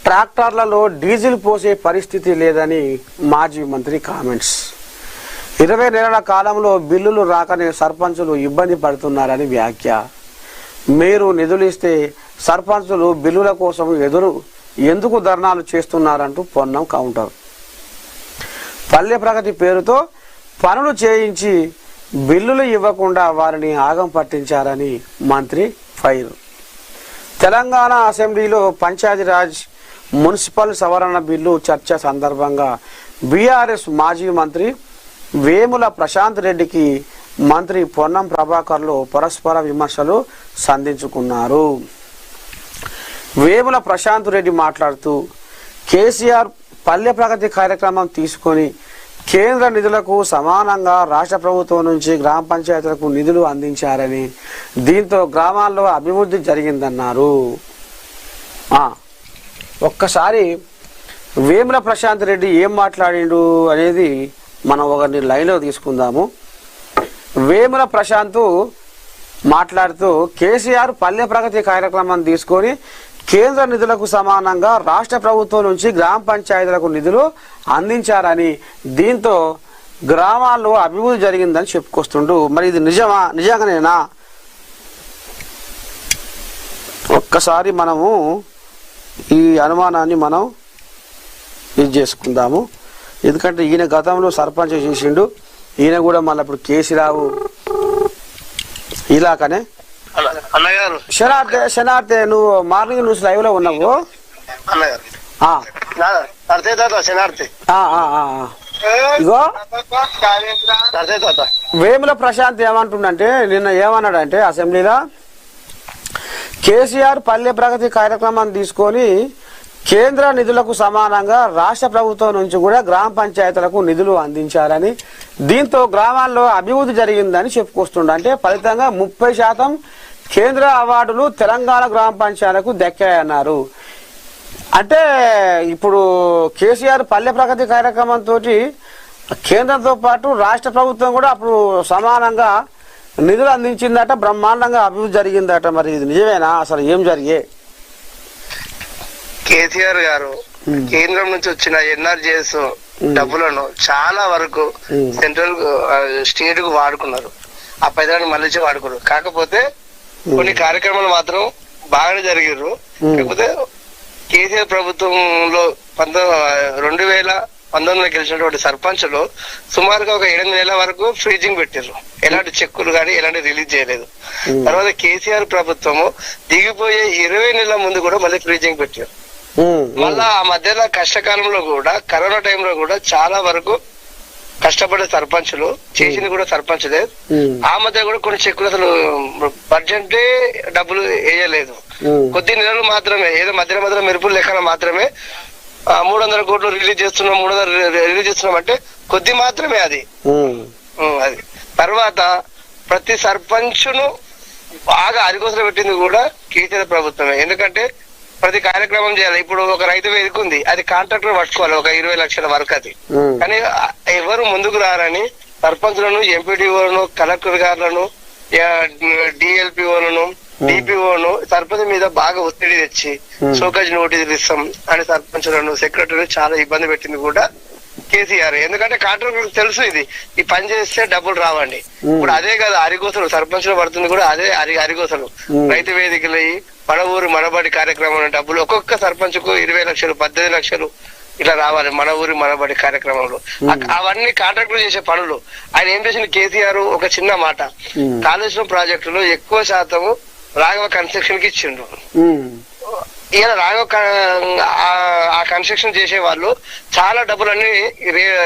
ట్రాక్టర్లలో డీజిల్ పోసే పరిస్థితి లేదని మాజీ మంత్రి కామెంట్స్. 20 నెలల కాలంలో బిల్లులు రాకనే సర్పంచులు ఇబ్బంది పడుతున్నారని వ్యాఖ్య. మీరు నిధులు ఇస్తే సర్పంచులు బిల్లుల కోసం ఎందుకు ధర్నాలు చేస్తున్నారంటూ పొన్నం కౌంటర్. పల్లె ప్రగతి పేరుతో పనులు చేయించి బిల్లులు ఇవ్వకుండా వారిని ఆగం పట్టించారని మంత్రి ఫైర్. తెలంగాణ అసెంబ్లీలో పంచాయతీరాజ్ మున్సిపల్ సవరణ బిల్లు చర్చ సందర్భంగా బీఆర్ఎస్ మాజీ మంత్రి వేముల ప్రశాంత్ రెడ్డికి మంత్రి పొన్నం ప్రభాకర్లు పరస్పర విమర్శలు సంధించుకున్నారు. వేముల ప్రశాంత్ రెడ్డి మాట్లాడుతూ కేసీఆర్ పల్లె ప్రగతి కార్యక్రమం తీసుకొని కేంద్ర నిధులకు సమానంగా రాష్ట్ర ప్రభుత్వం నుంచి గ్రామ పంచాయతీలకు నిధులు అందించారని, దీంతో గ్రామాల్లో అభివృద్ధి జరిగిందన్నారు. ఒక్కసారి వేముల ప్రశాంత్ రెడ్డి ఏం మాట్లాడిండు అనేది మనం ఒకరిని లైన్లో తీసుకుందాము. వేముల ప్రశాంత్ మాట్లాడుతూ కేసీఆర్ పల్లె ప్రగతి కార్యక్రమం తీసుకొని కేంద్ర నిధులకు సమానంగా రాష్ట్ర ప్రభుత్వం నుంచి గ్రామ పంచాయతీలకు నిధులు అందించారని, దీంతో గ్రామాల్లో అభివృద్ధి జరిగిందని చెప్పుకొస్తుండు. మరి ఇది నిజంగానేనా? ఒక్కసారి మనము ఈ అనుమానాన్ని మనం ఇది చేసుకుందాము. ఎందుకంటే ఈయన గతంలో సర్పంచ్ చేసిండు, ఈయన కూడా మళ్ళీ ఇప్పుడు కేసీరావు ఇలాకనే. శనార్థే నువ్వు మార్నింగ్ న్యూస్ లైవ్ లో ఉన్నావు. ఇగో వేముల ప్రశాంత్ ఏమంటుండంటే, నిన్న ఏమన్నాడంటే అసెంబ్లీలో కేసీఆర్ పల్లె ప్రగతి కార్యక్రమం తీసుకొని కేంద్ర నిధులకు సమానంగా రాష్ట్ర ప్రభుత్వం నుంచి కూడా గ్రామ పంచాయతీలకు నిధులు అందించారని, దీంతో గ్రామాల్లో అభివృద్ధి జరిగిందని చెప్పుకొస్తుండ. అంటే ఫలితంగా 30% కేంద్ర అవార్డులు తెలంగాణ గ్రామ పంచాయతీలకు దక్కాయన్నారు. అంటే ఇప్పుడు కేసీఆర్ పల్లె ప్రగతి కార్యక్రమంతో కేంద్రంతో పాటు రాష్ట్ర ప్రభుత్వం కూడా అప్పుడు సమానంగా నిధులు అందించిందట, బ్రహ్మాండంగా అభివృద్ధి జరిగిందట. మరి ఇది నిజమేనా? అసలు ఏం జరిగే? కేసీఆర్ గారు కేంద్రం నుంచి వచ్చిన ఎన్ఆర్జీఎస్ డబ్బులను చాలా వరకు సెంట్రల్ స్టేట్ కు వాడుకున్నారు. ఆ పైదాన్ని మళ్ళీ వాడుకున్నారు. కాకపోతే కొన్ని కార్యక్రమాలు మాత్రం బాగానే జరిగారు. కాకపోతే కేసీఆర్ ప్రభుత్వంలో 2019 గెలిచినటువంటి సర్పంచులు సుమారుగా ఒక 8 నెలల వరకు ఫ్రీజింగ్ పెట్టారు. ఎలాంటి చెక్కులు కానీ ఎలాంటి రిలీజ్ చేయలేదు. తర్వాత కేసీఆర్ ప్రభుత్వము దిగిపోయే 20 నెలల ముందు కూడా మళ్ళీ ఫ్రీజింగ్ పెట్టారు. మళ్ళా ఆ మధ్యలో కష్టకాలంలో కూడా కరోనా టైంలో కూడా చాలా వరకు కష్టపడే సర్పంచులు చేసింది కూడా సర్పంచులే. ఆ మధ్య కూడా కొన్ని చెక్కులు అసలు బడ్జెట్ డబ్బులు వేయలేదు. కొద్ది నెలలు మాత్రమే ఏదో మధ్య మెరుపులు లెక్కన మాత్రమే 300 కోట్లు రిలీజ్ చేస్తున్నాం 300 రిలీజ్ చేస్తున్నాం అంటే కొద్ది మాత్రమే అది. తర్వాత ప్రతి సర్పంచును బాగా అరిగోసలు పెట్టింది కూడా కేసీఆర్ ప్రభుత్వమే. ఎందుకంటే ప్రతి కార్యక్రమం చేయాలి. ఇప్పుడు ఒక రైతు వేదిక ఉంది, అది కాంట్రాక్టర్ పట్టుకోవాలి ఒక 20 లక్షల వరకు. అది కానీ ఎవరు ముందుకు రారని సర్పంచులను, ఎంపీడీఓలను, కలెక్టర్ గారులను, డిఎల్పిఓలను, డిపిఓను సర్పంచ్ మీద బాగా ఒత్తిడి తెచ్చి షోకాజ్ నోటీసులు ఇస్తాం అని సర్పంచులను, సెక్రటరీ చాలా ఇబ్బంది పెట్టింది కూడా కేసీఆర్. ఎందుకంటే కాంట్రాక్టర్ తెలుసు ఈ పని చేస్తే డబ్బులు రావండి. ఇప్పుడు అదే కదా అరిగోసలు సర్పంచ్ లో పడుతుంది కూడా అదే అరిగోసలు. రైతు వేదికలు, మన ఊరు మనబడి కార్యక్రమం డబ్బులు ఒక్కొక్క సర్పంచ్ కు 20 లక్షలు 18 లక్షలు ఇట్లా రావాలి మన ఊరి మనబడి కార్యక్రమంలో. అవన్నీ కాంట్రాక్టర్ చేసే పనులు. ఆయన ఏం చేసిన కేసీఆర్ ఒక చిన్న మాట, కాళేశ్వరం ప్రాజెక్టులో ఎక్కువ శాతము రాఘవ కన్స్ట్రక్షన్ కి ఇచ్చిండు. ఇలా రాఘవ ఆ కన్స్ట్రక్షన్ చేసే వాళ్ళు చాలా డబ్బులన్నీ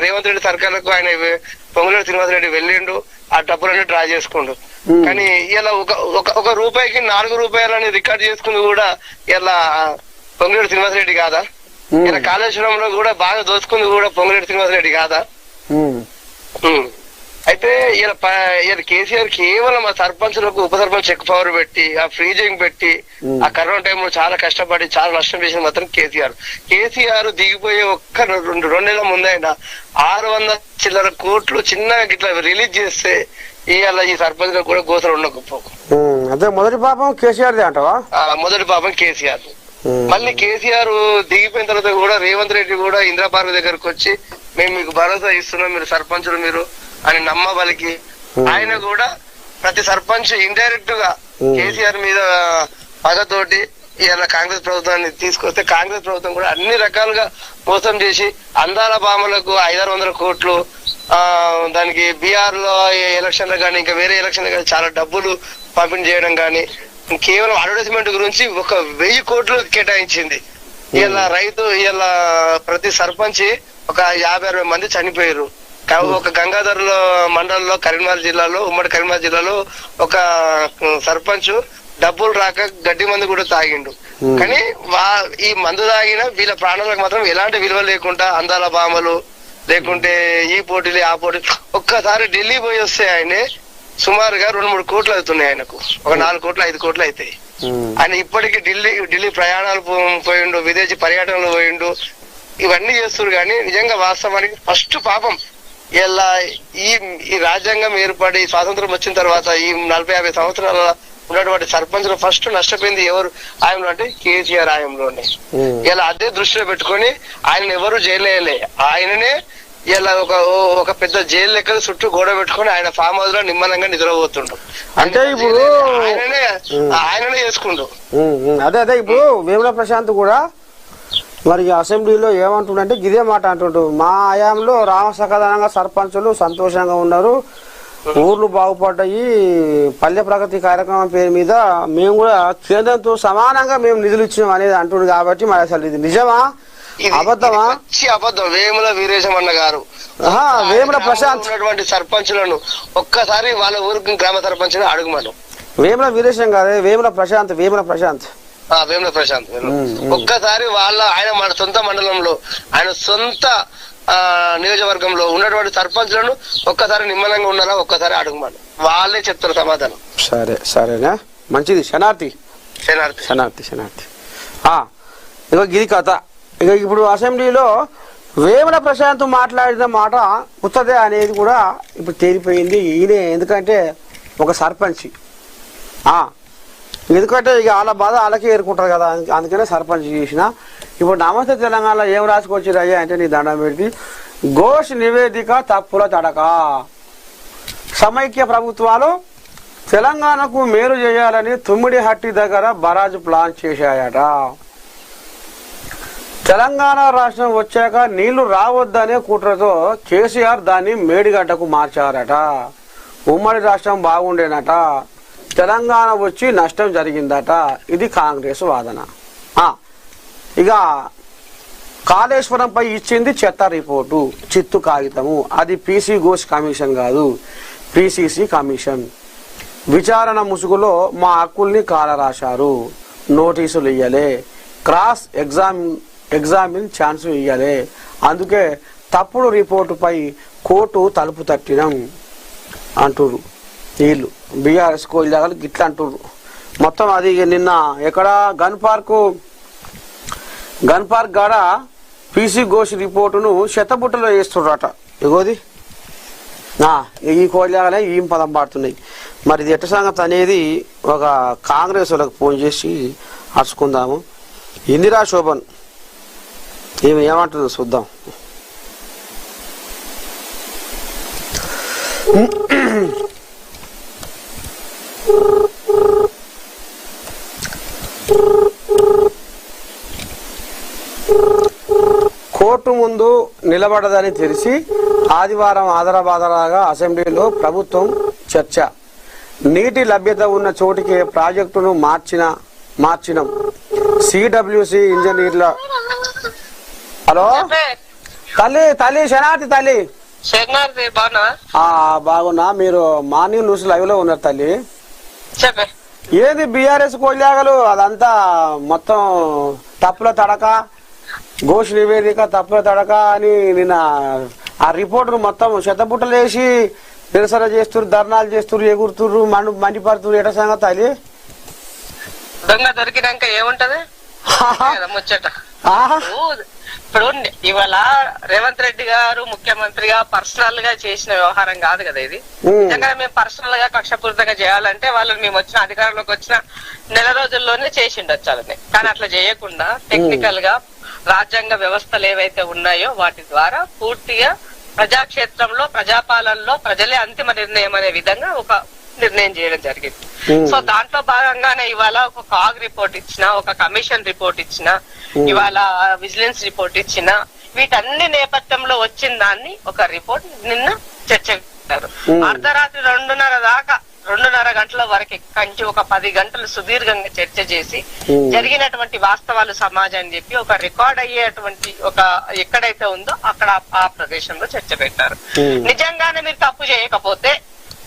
రేవంత్ రెడ్డి సర్కార్లకు ఆయన పొంగులేటి శ్రీనివాసరెడ్డి వెళ్ళిండు, ఆ డబ్బులన్నీ డ్రా చేసుకుండు. కానీ ఇలా ఒక రూపాయికి 4 రూపాయలని రికార్డ్ చేసుకుంది కూడా ఇలా పొంగులేటి శ్రీనివాసరెడ్డి కాదా? ఇలా కాళేశ్వరంలో కూడా బాగా దోచుకుంది కూడా పొంగులేటి శ్రీనివాసరెడ్డి కాదా? అయితే ఇలా కేసీఆర్ కేవలం ఆ సర్పంచులకు ఉప సర్పంచ్ చెక్ పవర్ పెట్టి ఆ ఫ్రీజింగ్ పెట్టి ఆ కరోనా టైంలో చాలా కష్టపడి చాలా నష్టం చేసింది మాత్రం కేసీఆర్ దిగిపోయే ఒక్క 2 నెలల ముందైనా 600 చిల్లర కోట్లు చిన్నగా ఇట్లా రిలీజ్ చేస్తే ఇవాళ ఈ సర్పంచ్ కూడా గోసలు ఉండకపో. అదే మొదటి పాపం కేసీఆర్ అంటావా? మొదటి పాపం కేసీఆర్. మళ్ళీ కేసీఆర్ దిగిపోయిన తర్వాత కూడా రేవంత్ రెడ్డి కూడా ఇందిరా పార్క్ దగ్గరకు వచ్చి మేము మీకు భరోసా ఇస్తున్నాం, మీరు సర్పంచులు మీరు అని నమ్మబలికి ఆయన కూడా ప్రతి సర్పంచ్ ఇండైరెక్ట్ గా కేసీఆర్ మీద పగతోటి ఇలా కాంగ్రెస్ ప్రభుత్వాన్ని తీసుకొస్తే కాంగ్రెస్ ప్రభుత్వం కూడా అన్ని రకాలుగా మోసం చేసి అందాల భామలకు 500 కోట్లు దానికి బీఆర్ లో ఎలక్షన్లు కానీ ఇంకా వేరే ఎలక్షన్లు కానీ చాలా డబ్బులు పంపిణీ చేయడం కానీ కేవలం అడ్వర్టైజ్మెంట్ గురించి 1000 కోట్లు కేటాయించింది. ఇలా రైతు ఇలా ప్రతి సర్పంచ్ ఒక 50-60 మంది చనిపోయారు. ఒక గంగాధర్లో మండలంలో కరీంనగర్ జిల్లాలో, ఉమ్మడి కరీంనగర్ జిల్లాలో ఒక సర్పంచ్ డబ్బులు రాక గడ్డి మందు కూడా తాగిండు. కానీ ఈ మందు తాగిన వీళ్ళ ప్రాణాలకు మాత్రం ఎలాంటి విలువ లేకుండా అందాల బామలు లేకుంటే ఈ పోటీలు ఆ పోటీలు. ఒక్కసారి ఢిల్లీ పోయి వస్తే ఆయనే సుమారుగా 2-3 కోట్లు అవుతున్నాయి. ఆయనకు ఒక 4 కోట్లు 5 కోట్లు అవుతాయి. ఆయన ఇప్పటికీ ఢిల్లీ ప్రయాణాలు పోయిండు, విదేశీ పర్యటనలు పోయిండు, ఇవన్నీ చేస్తున్నారు. కానీ నిజంగా వాస్తవానికి ఫస్ట్ పాపం ఇలా ఈ రాజ్యాంగం ఏర్పడి స్వాతంత్రం వచ్చిన తర్వాత ఈ 40-50 సంవత్సరాల ఉన్నటువంటి సర్పంచులు ఫస్ట్ నష్టపోయింది ఎవరు ఆయనలో అంటే కేసీఆర్ ఆయనలోనే. ఇలా అదే దృష్టిలో పెట్టుకొని ఆయన ఎవరు జైలు వేయలే, ఆయననే ఇలా ఒక పెద్ద జైలు లెక్క చుట్టూ గోడ పెట్టుకొని ఆయన ఫామ్ హౌస్ లో నిమ్మలంగా నిద్రపోతుండు. అంటే ఇప్పుడు ఆయననే చేసుకుండు. అదే ఇప్పుడు వేముల ప్రశాంత్ కూడా మరి అసెంబ్లీలో ఏమంటుండంటే ఇదే మాట అంటుండు, మా హయాంలో రామసకదనంగా సర్పంచులు సంతోషంగా ఉన్నారు, ఊర్లు బాగుపడ్డాయి, పల్లె ప్రగతి కార్యక్రమం పేరు మీద మేము కూడా కేంద్రంతో సమానంగా మేము నిధులు ఇచ్చినాం అనేది అంటుండు. కాబట్టి మరి అసలు ఇది నిజమా అబద్ధమా? అబద్ధం. వేముల వీరేశమన్న గారు వేముల ప్రశాంత్ ఉన్నటువంటి సర్పంచులను ఒక్కసారి వాళ్ళ ఊరికి గ్రామ సర్పంచ్ అడుగుమను. వేముల వీరేశం కాదు, వేముల ప్రశాంత్. వేముల ప్రశాంత్ ఒక్కసారి ఆయన మన సొంత మండలంలో ఆయన సొంత నియోజకవర్గంలో ఉన్నటువంటి సర్పంచులను ఒక్కసారి నిమ్మలంగా ఉన్నారా ఒక్కసారి అడుగుమను, వాళ్ళే చెప్తారు సమాధానం. సరేనా, మంచిది. శనార్థి ఇక గిరి కథ. ఇక ఇప్పుడు అసెంబ్లీలో వేముల ప్రశాంత్ మాట్లాడిన మాట ఉత్తదే అనేది కూడా ఇప్పుడు తేలిపోయింది. ఈయనే ఎందుకంటే ఒక సర్పంచ్, ఎందుకంటే ఇక వాళ్ళ బాధ వాళ్ళకే ఏరుకుంటారు కదా, అందుకనే సర్పంచ్ చేసిన. ఇప్పుడు నమస్తే తెలంగాణలో ఏం రాసుకొచ్చిరయ్యా అంటే నీ దండం పెట్టి ఘోష్ నివేదిక తప్పుల తడక. సమైక్య ప్రభుత్వాలు తెలంగాణకు మేలు చేయాలని తుమ్మిడిహట్టి దగ్గర బరాజు ప్లాన్ చేశాయట. తెలంగాణ రాష్ట్రం వచ్చాక నీళ్లు రావద్దనే కుట్రతో కేసీఆర్ దాన్ని మేడిగడ్డకు మార్చారట. ఉమ్మడి రాష్ట్రం బాగుండేనట, తెలంగాణ వచ్చి నష్టం జరిగిందట. ఇది కాంగ్రెస్ వాదన. ఇక కాళేశ్వరంపై ఇచ్చింది చెత్త రిపోర్టు, చిత్తు కాగితము. అది పీసీ ఘోష్ కమిషన్ కాదు, పిసిసి కమిషన్. విచారణ ముసుగులో మా హక్కుల్ని కాలరాశారు, నోటీసులు ఇయ్యలే, క్రాస్ ఎగ్జామిన్ ఛాన్స్ ఇయ్యలే, అందుకే తప్పుడు రిపోర్టుపై కోర్టు తలుపు తట్టినం అంటురు. వీళ్ళు బీఆర్ఎస్ కోయిలాగలు గిట్లా అంటుర్రు మొత్తం. అది నిన్న ఎక్కడ గన్ పార్క్ కాడ పీసీ ఘోష్ రిపోర్టును శతబుట్టలో వేస్తుర్రట. ఇగోది ఈ కోయిలాగలే ఈ పదం పాడుతున్నాయి. మరి ఇది ఎట్ట సంగతి అనేది ఒక కాంగ్రెస్ వాళ్ళకి ఫోన్ చేసి అరుచుకుందాము. ఇందిరా శోభన్ ఏమి ఏమంటుందో చూద్దాం. కోర్టు ముందు నిలబడదని తెలిసి ఆదివారం ఆదరాబాదరాగా అసెంబ్లీలో ప్రభుత్వం చర్చ. నీటి లభ్యత ఉన్న చోటికి ప్రాజెక్టును మార్చినం. సిడబ్ల్యూసి ఇంజనీర్ల హలో తల్లి శనార్థి తల్లి బాగున్నా. మీరు మార్నింగ్ న్యూస్ లైవ్ లో ఉన్నారు తల్లి. ఏది బీఆర్ఎస్ కోయిలాగలు అదంతా మొత్తం తప్పుల తడక, ఘోష్ నివేదిక తప్పుల తడక అని నిన్న ఆ రిపోర్టును మొత్తం శతబుట్టలు వేసి నిరసన చేస్తున్నారు, ధర్నాలు చేస్తున్నారు, ఎగురుతున్నారు, మండిపడుతున్నారు. ఎట సంగతి అది దొంగ దొరికినాక ఏముంటది ముచ్చట. ఇప్పుడు ఇవాళ రేవంత్ రెడ్డి గారు ముఖ్యమంత్రిగా పర్సనల్ గా చేసిన వ్యవహారం కాదు కదా ఇది. నిజంగా మేము పర్సనల్ గా కక్షపూరితంగా చేయాలంటే వాళ్ళు మేము వచ్చిన అధికారంలోకి వచ్చిన నెల రోజుల్లోనే చేసిండొచ్చు వాళ్ళని. కానీ అట్లా చేయకుండా టెక్నికల్ గా రాజ్యాంగ వ్యవస్థలు ఏవైతే ఉన్నాయో వాటి ద్వారా పూర్తిగా ప్రజాక్షేత్రంలో ప్రజాపాలనలో ప్రజలే అంతిమ నిర్ణయం అనే విధంగా ఒక నిర్ణయం చేయడం జరిగింది. సో దాంట్లో భాగంగానే ఇవాళ ఒక కాగ్ రిపోర్ట్ ఇచ్చిన, ఒక కమిషన్ రిపోర్ట్ ఇచ్చిన, ఇవాళ విజిలెన్స్ రిపోర్ట్ ఇచ్చిన, వీటన్ని నేపథ్యంలో వచ్చిన దాన్ని ఒక రిపోర్ట్ నిన్న చర్చ పెట్టారు. అర్ధరాత్రి 2:30 దాకా 2.5 గంటల వరకు కంచి ఒక 10 గంటలు సుదీర్ఘంగా చర్చ చేసి జరిగినటువంటి వాస్తవాలు సమాజాన్ని చెప్పి ఒక రికార్డ్ అయ్యేటువంటి ఒక ఎక్కడైతే ఉందో అక్కడ ఆ ప్రదేశంలో చర్చ పెట్టారు. నిజంగానే మీరు తప్పు చేయకపోతే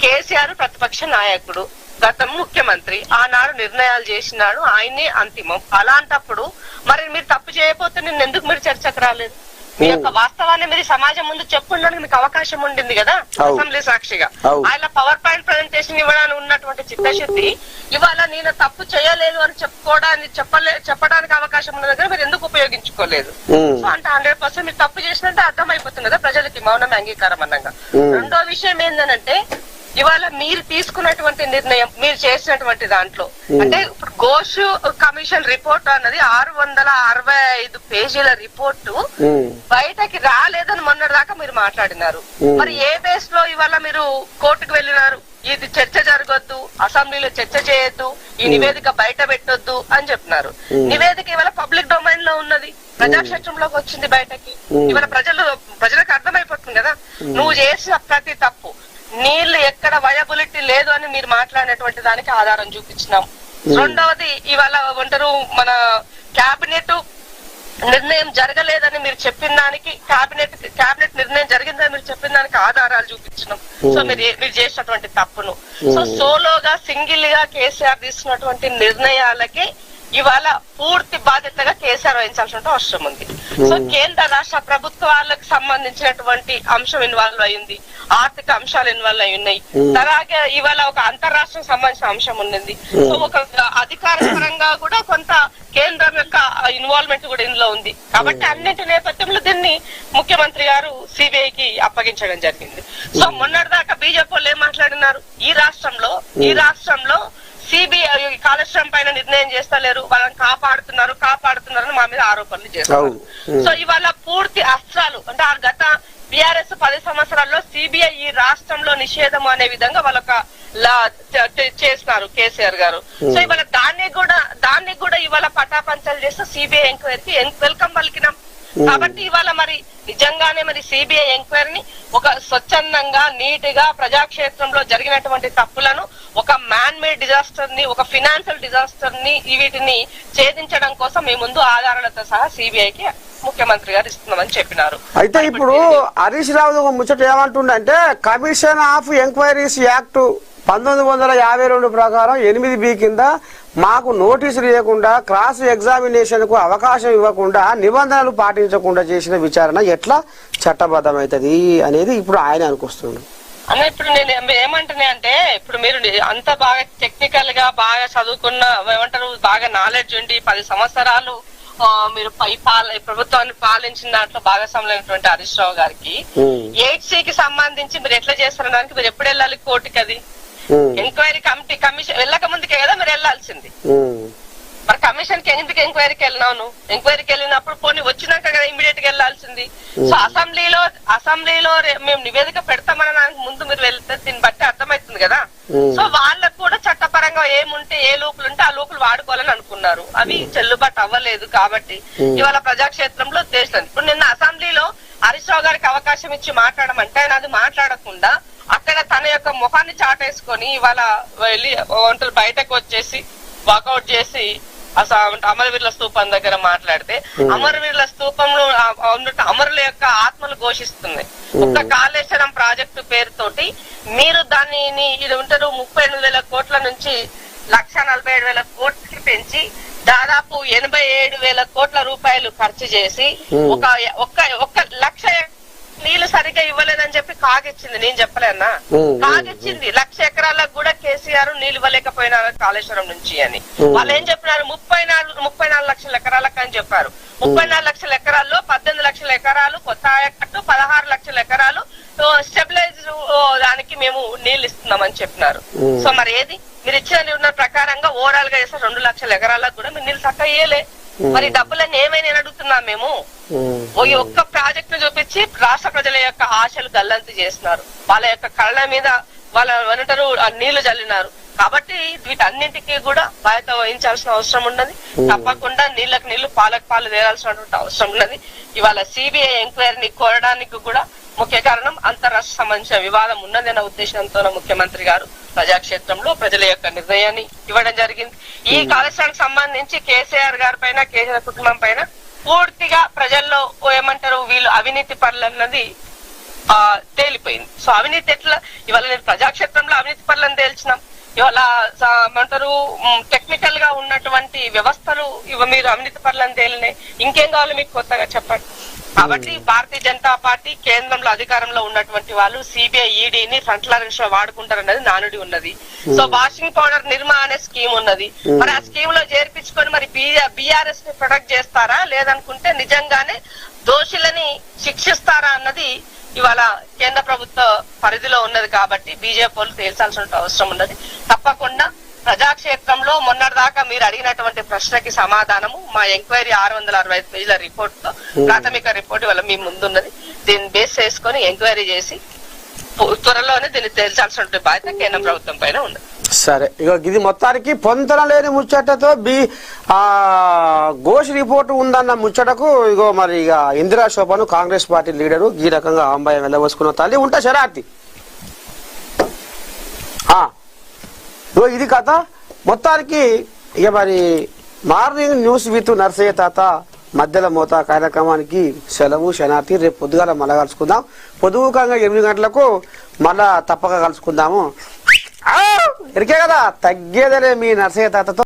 కేసీఆర్ ప్రతిపక్ష నాయకుడు, గతం ముఖ్యమంత్రి, ఆనాడు నిర్ణయాలు చేసినాడు, ఆయనే అంతిమం. అలాంటప్పుడు మరి మీరు తప్పు చేయకపోతే నిన్న ఎందుకు మీరు చర్చకు రాలేదు? మీ యొక్క వాస్తవాన్ని మీరు సమాజం ముందు చెప్పుకోవడానికి మీకు అవకాశం ఉండింది కదా అసెంబ్లీ సాక్షిగా. ఆయన పవర్ పాయింట్ ప్రజెంటేషన్ ఇవ్వడానికి ఉన్నటువంటి చిత్తశుద్ధి ఇవాళ నేను తప్పు చేయలేదు అని చెప్పడానికి అవకాశం ఉన్న దగ్గర మీరు ఎందుకు ఉపయోగించుకోలేదు? సో అంటే 100% మీరు తప్పు చేసినట్టే అర్థమైపోతుంది కదా ప్రజలకి, మౌనమే అంగీకారం అన్నగా. రెండో విషయం ఏంటంటే ఇవాళ మీరు తీసుకున్నటువంటి నిర్ణయం, మీరు చేసినటువంటి దాంట్లో అంటే ఇప్పుడు ఘోష్ కమిషన్ రిపోర్ట్ అన్నది 665 పేజీల రిపోర్టు బయటకి రాలేదని మొన్నటిదాకా మీరు మాట్లాడినారు. మరి ఏ బేస్ లో ఇవాళ మీరు కోర్టుకు వెళ్ళినారు? ఇది చర్చ జరగొద్దు, అసెంబ్లీలో చర్చ చేయొద్దు, ఈ నివేదిక బయట పెట్టొద్దు అని చెప్పినారు. నివేదిక ఇవాళ పబ్లిక్ డొమైన్ లో ఉన్నది, ప్రజాక్షేత్రంలోకి వచ్చింది బయటకి. ఇవాళ ప్రజలకు అర్థమైపోతుంది కదా నువ్వు చేసిన ప్రతి తప్పు. నీళ్లు ఎక్కడ వయబిలిటీ లేదు అని మీరు మాట్లాడినటువంటి దానికి ఆధారం చూపించినాం. రెండవది ఇవాళ అంటారు మన కేబినెట్ నిర్ణయం జరగలేదని మీరు చెప్పిన దానికి, కేబినెట్ నిర్ణయం జరిగిందని మీరు చెప్పిన దానికి ఆధారాలు చూపించినాం. సో మీరు చేసినటువంటి తప్పును సోలోగా సింగిల్ గా కేసీఆర్ తీసుకున్నటువంటి నిర్ణయాలకి ఇవాళ పూర్తి బాధ్యతగా కేసీఆర్ వహించాల్సిన అవసరం ఉంది. సో కేంద్ర రాష్ట్ర ప్రభుత్వాలకు సంబంధించినటువంటి అంశం ఇన్వాల్వ్ అయింది, ఆర్థిక అంశాలు ఇన్వాల్వ్ అయి ఉన్నాయి, అలాగే ఇవాళ ఒక అంతర్రాష్ట్రం సంబంధించిన అంశం ఉన్నది. సో ఒక అధికార పరంగా కూడా కొంత కేంద్రం యొక్క ఇన్వాల్వ్మెంట్ కూడా ఇందులో ఉంది. కాబట్టి అన్నింటి నేపథ్యంలో దీన్ని ముఖ్యమంత్రి గారు సిబిఐకి అప్పగించడం జరిగింది. సో మొన్నటిదాకా బీజేపీ వాళ్ళు ఏం మాట్లాడినారు? ఈ రాష్ట్రంలో సిబిఐ కాళేశ్వరం పైన నిర్ణయం చేస్తలేరు, వాళ్ళని కాపాడుతున్నారని మా మీద ఆరోపణలు చేస్తారు. సో ఇవాళ పూర్తి అస్త్రాలు అంటే గత బీఆర్ఎస్ 10 సంవత్సరాల్లో సిబిఐ ఈ రాష్ట్రంలో నిషేధం అనే విధంగా వాళ్ళొక చేస్తున్నారు కేసీఆర్ గారు. సో ఇవాళ దాన్ని కూడా ఇవాళ పటాపంచలు చేస్తూ సిబిఐ ఎంక్వైరీకి వెల్కమ్ పలికినాం. కాబట్టి ఇవాళ మరి నిజంగానే మరి సిబిఐ ఎంక్వైరీని ఒక స్వచ్ఛందంగా నీట్ గా ప్రజాక్షేత్రంలో జరిగినటువంటి తప్పులను ఒక మ్యాన్ మేడ్ డిజాస్టర్ ని, ఒక ఫినాన్షియల్ డిజాస్టర్ ని వీటిని ఛేదించడం కోసం మీ ముందు ఆధారాలతో సహా సిబిఐకి ముఖ్యమంత్రి గారు ఇస్తున్నామని చెప్పినారు. అయితే ఇప్పుడు హరీష్ రావు ఒక ముచ్చట ఏమంటుండంటే కమిషన్ ఆఫ్ ఎంక్వైరీస్ యాక్ట్ 1952 ప్రకారం 8B కింద మాకు నోటీసులు ఇవ్వకుండా, క్రాస్ ఎగ్జామినేషన్ కు అవకాశం ఇవ్వకుండా, నిబంధనలు పాటించకుండా చేసిన విచారణ ఎట్లా చట్టబద్ధమవుతుంది అనేది ఇప్పుడు ఆయన అనుకొస్తుంది. అన్న ఇప్పుడు నేను ఏమంటున్నా అంటే ఇప్పుడు మీరు అంత బాగా టెక్నికల్ గా బాగా చదువుకున్న ఏమంటారు బాగా నాలెడ్జ్ ఉండి 10 సంవత్సరాలు మీరు ప్రభుత్వాన్ని పాలించిన దాంట్లో భాగస్వాములైనటువంటి హరీష్ రావు గారికి 8C కి సంబంధించి మీరు ఎట్లా చేస్తారనడానికి మీరు ఎప్పుడు వెళ్ళాలి కోర్టుకి? అది ఎంక్వైరీ కమిషన్ వెళ్ళక ముందుకే కదా మీరు వెళ్ళాల్సింది. మరి కమిషన్ కి ఎందుకు ఎంక్వైరీకి వెళ్ళినావు నువ్వు? ఎంక్వైరీకి వెళ్ళినప్పుడు పోనీ వచ్చినాక కదా ఇమీడియట్ గా వెళ్ళాల్సింది. సో అసెంబ్లీలో మేము నివేదిక పెడతామనడానికి ముందు మీరు వెళ్తే దీన్ని బట్టి అర్థమవుతుంది కదా. సో వాళ్ళకు కూడా చట్టపరంగా ఏముంటే ఏ లూపులు ఉంటే ఆ లూపులు వాడుకోవాలని అనుకున్నారు, అవి చెల్లుబాటు అవ్వలేదు. కాబట్టి ఇవాళ ప్రజాక్షేత్రంలో దేశం ఇప్పుడు నిన్న అసెంబ్లీలో హరీష్ రావు గారికి అవకాశం ఇచ్చి మాట్లాడమంటే ఆయన అది మాట్లాడకుండా అక్కడ తన యొక్క ముఖాన్ని చాటేసుకొని ఇవాళ వెళ్ళి బయటకు వచ్చేసి వాకౌట్ చేసి అమరవీరుల స్తూపం దగ్గర మాట్లాడితే అమరవీరుల స్తూపంలో అమరుల యొక్క ఆత్మలు ఘోషిస్తుంది. ఒక్క కాళేశ్వరం ప్రాజెక్టు పేరుతోటి మీరు దాన్ని ఇది ఉంటారు 38,000 కోట్ల నుంచి 1,47,000 కోట్లకి పెంచి దాదాపు 87,000 కోట్ల రూపాయలు ఖర్చు చేసి ఒక లక్ష నీళ్లు సరిగ్గా ఇవ్వలేదని చెప్పి కాగిచ్చింది. నేను చెప్పలేనా? కాగిచ్చింది 1,00,000 ఎకరాలకు కూడా కేసీఆర్ నీళ్లు ఇవ్వలేకపోయినారు కాళేశ్వరం నుంచి అని. వాళ్ళు ఏం చెప్పినారు? 34 లక్షల ఎకరాలకు అని చెప్పారు. 34 లక్షల ఎకరాల్లో 18 లక్షల ఎకరాలు కొత్త ఆయకట్టు, 16 లక్షల ఎకరాలు స్టెబిలైజ్ దానికి మేము నీళ్లు ఇస్తున్నామని చెప్పినారు. సో మరి ఏది మీరు ఇచ్చిన నిర్ణయం ప్రకారంగా ఓవరాల్ గా చేస్తే 2 లక్షల ఎకరాలకు కూడా మీరు నీళ్ళు చక్కగా ఇయ్యలే. మరి డబ్బులన్నీ ఏమైనా అడుగుతున్నాం మేము? ఈ ఒక్క ప్రాజెక్ట్ ను చూపించి రాష్ట్ర ప్రజల యొక్క ఆశలు గల్లంతు చేస్తున్నారు, వాళ్ళ యొక్క కళ్ళ మీద వాళ్ళ ఏమంటారు నీళ్లు జల్లినారు. కాబట్టి వీటన్నింటికి కూడా బాధ్యత వహించాల్సిన అవసరం ఉన్నది. తప్పకుండా నీళ్లకు నీళ్లు పాలకు పాలు తేరాల్సినటువంటి అవసరం ఉన్నది. ఇవాళ సిబిఐ ఎంక్వైరీని కోరడానికి కూడా ముఖ్య కారణం అంతరాష్ట్ర సంబంధించిన వివాదం ఉన్నదన్న ఉద్దేశంతో ముఖ్యమంత్రి గారు ప్రజాక్షేత్రంలో ప్రజల యొక్క నిర్ణయాన్ని ఇవ్వడం జరిగింది. ఈ కాళేశ్వరానికి సంబంధించి కేసీఆర్ గారి పైన, కేసీఆర్ కుటుంబం పైన పూర్తిగా ప్రజల్లో ఏమంటారు వీళ్ళు అవినీతి పరులన్నది తేలిపోయింది. సో అవినీతి ఎట్లా ఇవాళ నేను ప్రజాక్షేత్రంలో అవినీతి పరులను తేల్చినాం. ఇవాళ ఏమంటారు టెక్నికల్ గా ఉన్నటువంటి వ్యవస్థలు మీరు అవినీతి పరులను తేలినాయి. ఇంకేం కావాలి మీకు కొత్తగా చెప్పండి. కాబట్టి భారతీయ జనతా పార్టీ కేంద్రంలో అధికారంలో ఉన్నటువంటి వాళ్ళు సిబిఐ ఈడీని ఫ్రంట్ లైన్స్ లో వాడుకుంటారన్నది నానుడి ఉన్నది. సో వాషింగ్ పౌడర్ నిర్మా అనే స్కీమ్ ఉన్నది. మరి ఆ స్కీమ్ లో చేర్పించుకొని మరి బీఆర్ఎస్ ని ప్రొటెక్ట్ చేస్తారా, లేదనుకుంటే నిజంగానే దోషులని శిక్షిస్తారా అన్నది ఇవాళ కేంద్ర ప్రభుత్వ పరిధిలో ఉన్నది. కాబట్టి బీజేపీ వాళ్ళు తేల్చాల్సిన అవసరం ఉన్నది. తప్పకుండా ప్రజాక్షేత్రంలో మొన్నటిదాకా మీరు అడిగినటువంటి ప్రశ్నకి సమాధానము మా ఎంక్వైరీ 665 పేజీల రిపోర్ట్ తో ప్రాథమిక రిపోర్ట్ వల్ల మీ ముందున్నది. దీన్ని బేస్ చేసుకొని ఎంక్వైరీ చేసి త్వరలోనే దీన్ని తేల్చాల్సిన బాధ్యత కేంద్ర ప్రభుత్వం పైన ఉంది. సరే, ఇక ఇది మొత్తానికి పొంతన లేని ముచ్చటతో ఘోష్ రిపోర్టు ఉందన్న ముచ్చటకు ఇగో మరి ఇక ఇందిరా శోభను కాంగ్రెస్ పార్టీ లీడరు ఈ రకంగా అంబాయి వెళ్ళవసుకున్న తల్లి ఉంటా శరార్థి. ఇది కథ మొత్తానికి. ఇక మరి మార్నింగ్ న్యూస్ విత్ నర్సయ్య తాత మధ్యలో మోత కార్యక్రమానికి సెలవు శనార్థి. రేపు పొద్దుగాల మళ్ళా కలుసుకుందాం. పొద్దుకంగా 8 గంటలకు మళ్ళా తప్పక కలుసుకుందాము. ఎరికే కదా తగ్గేదలే మీ నర్సయ్య తాతతో.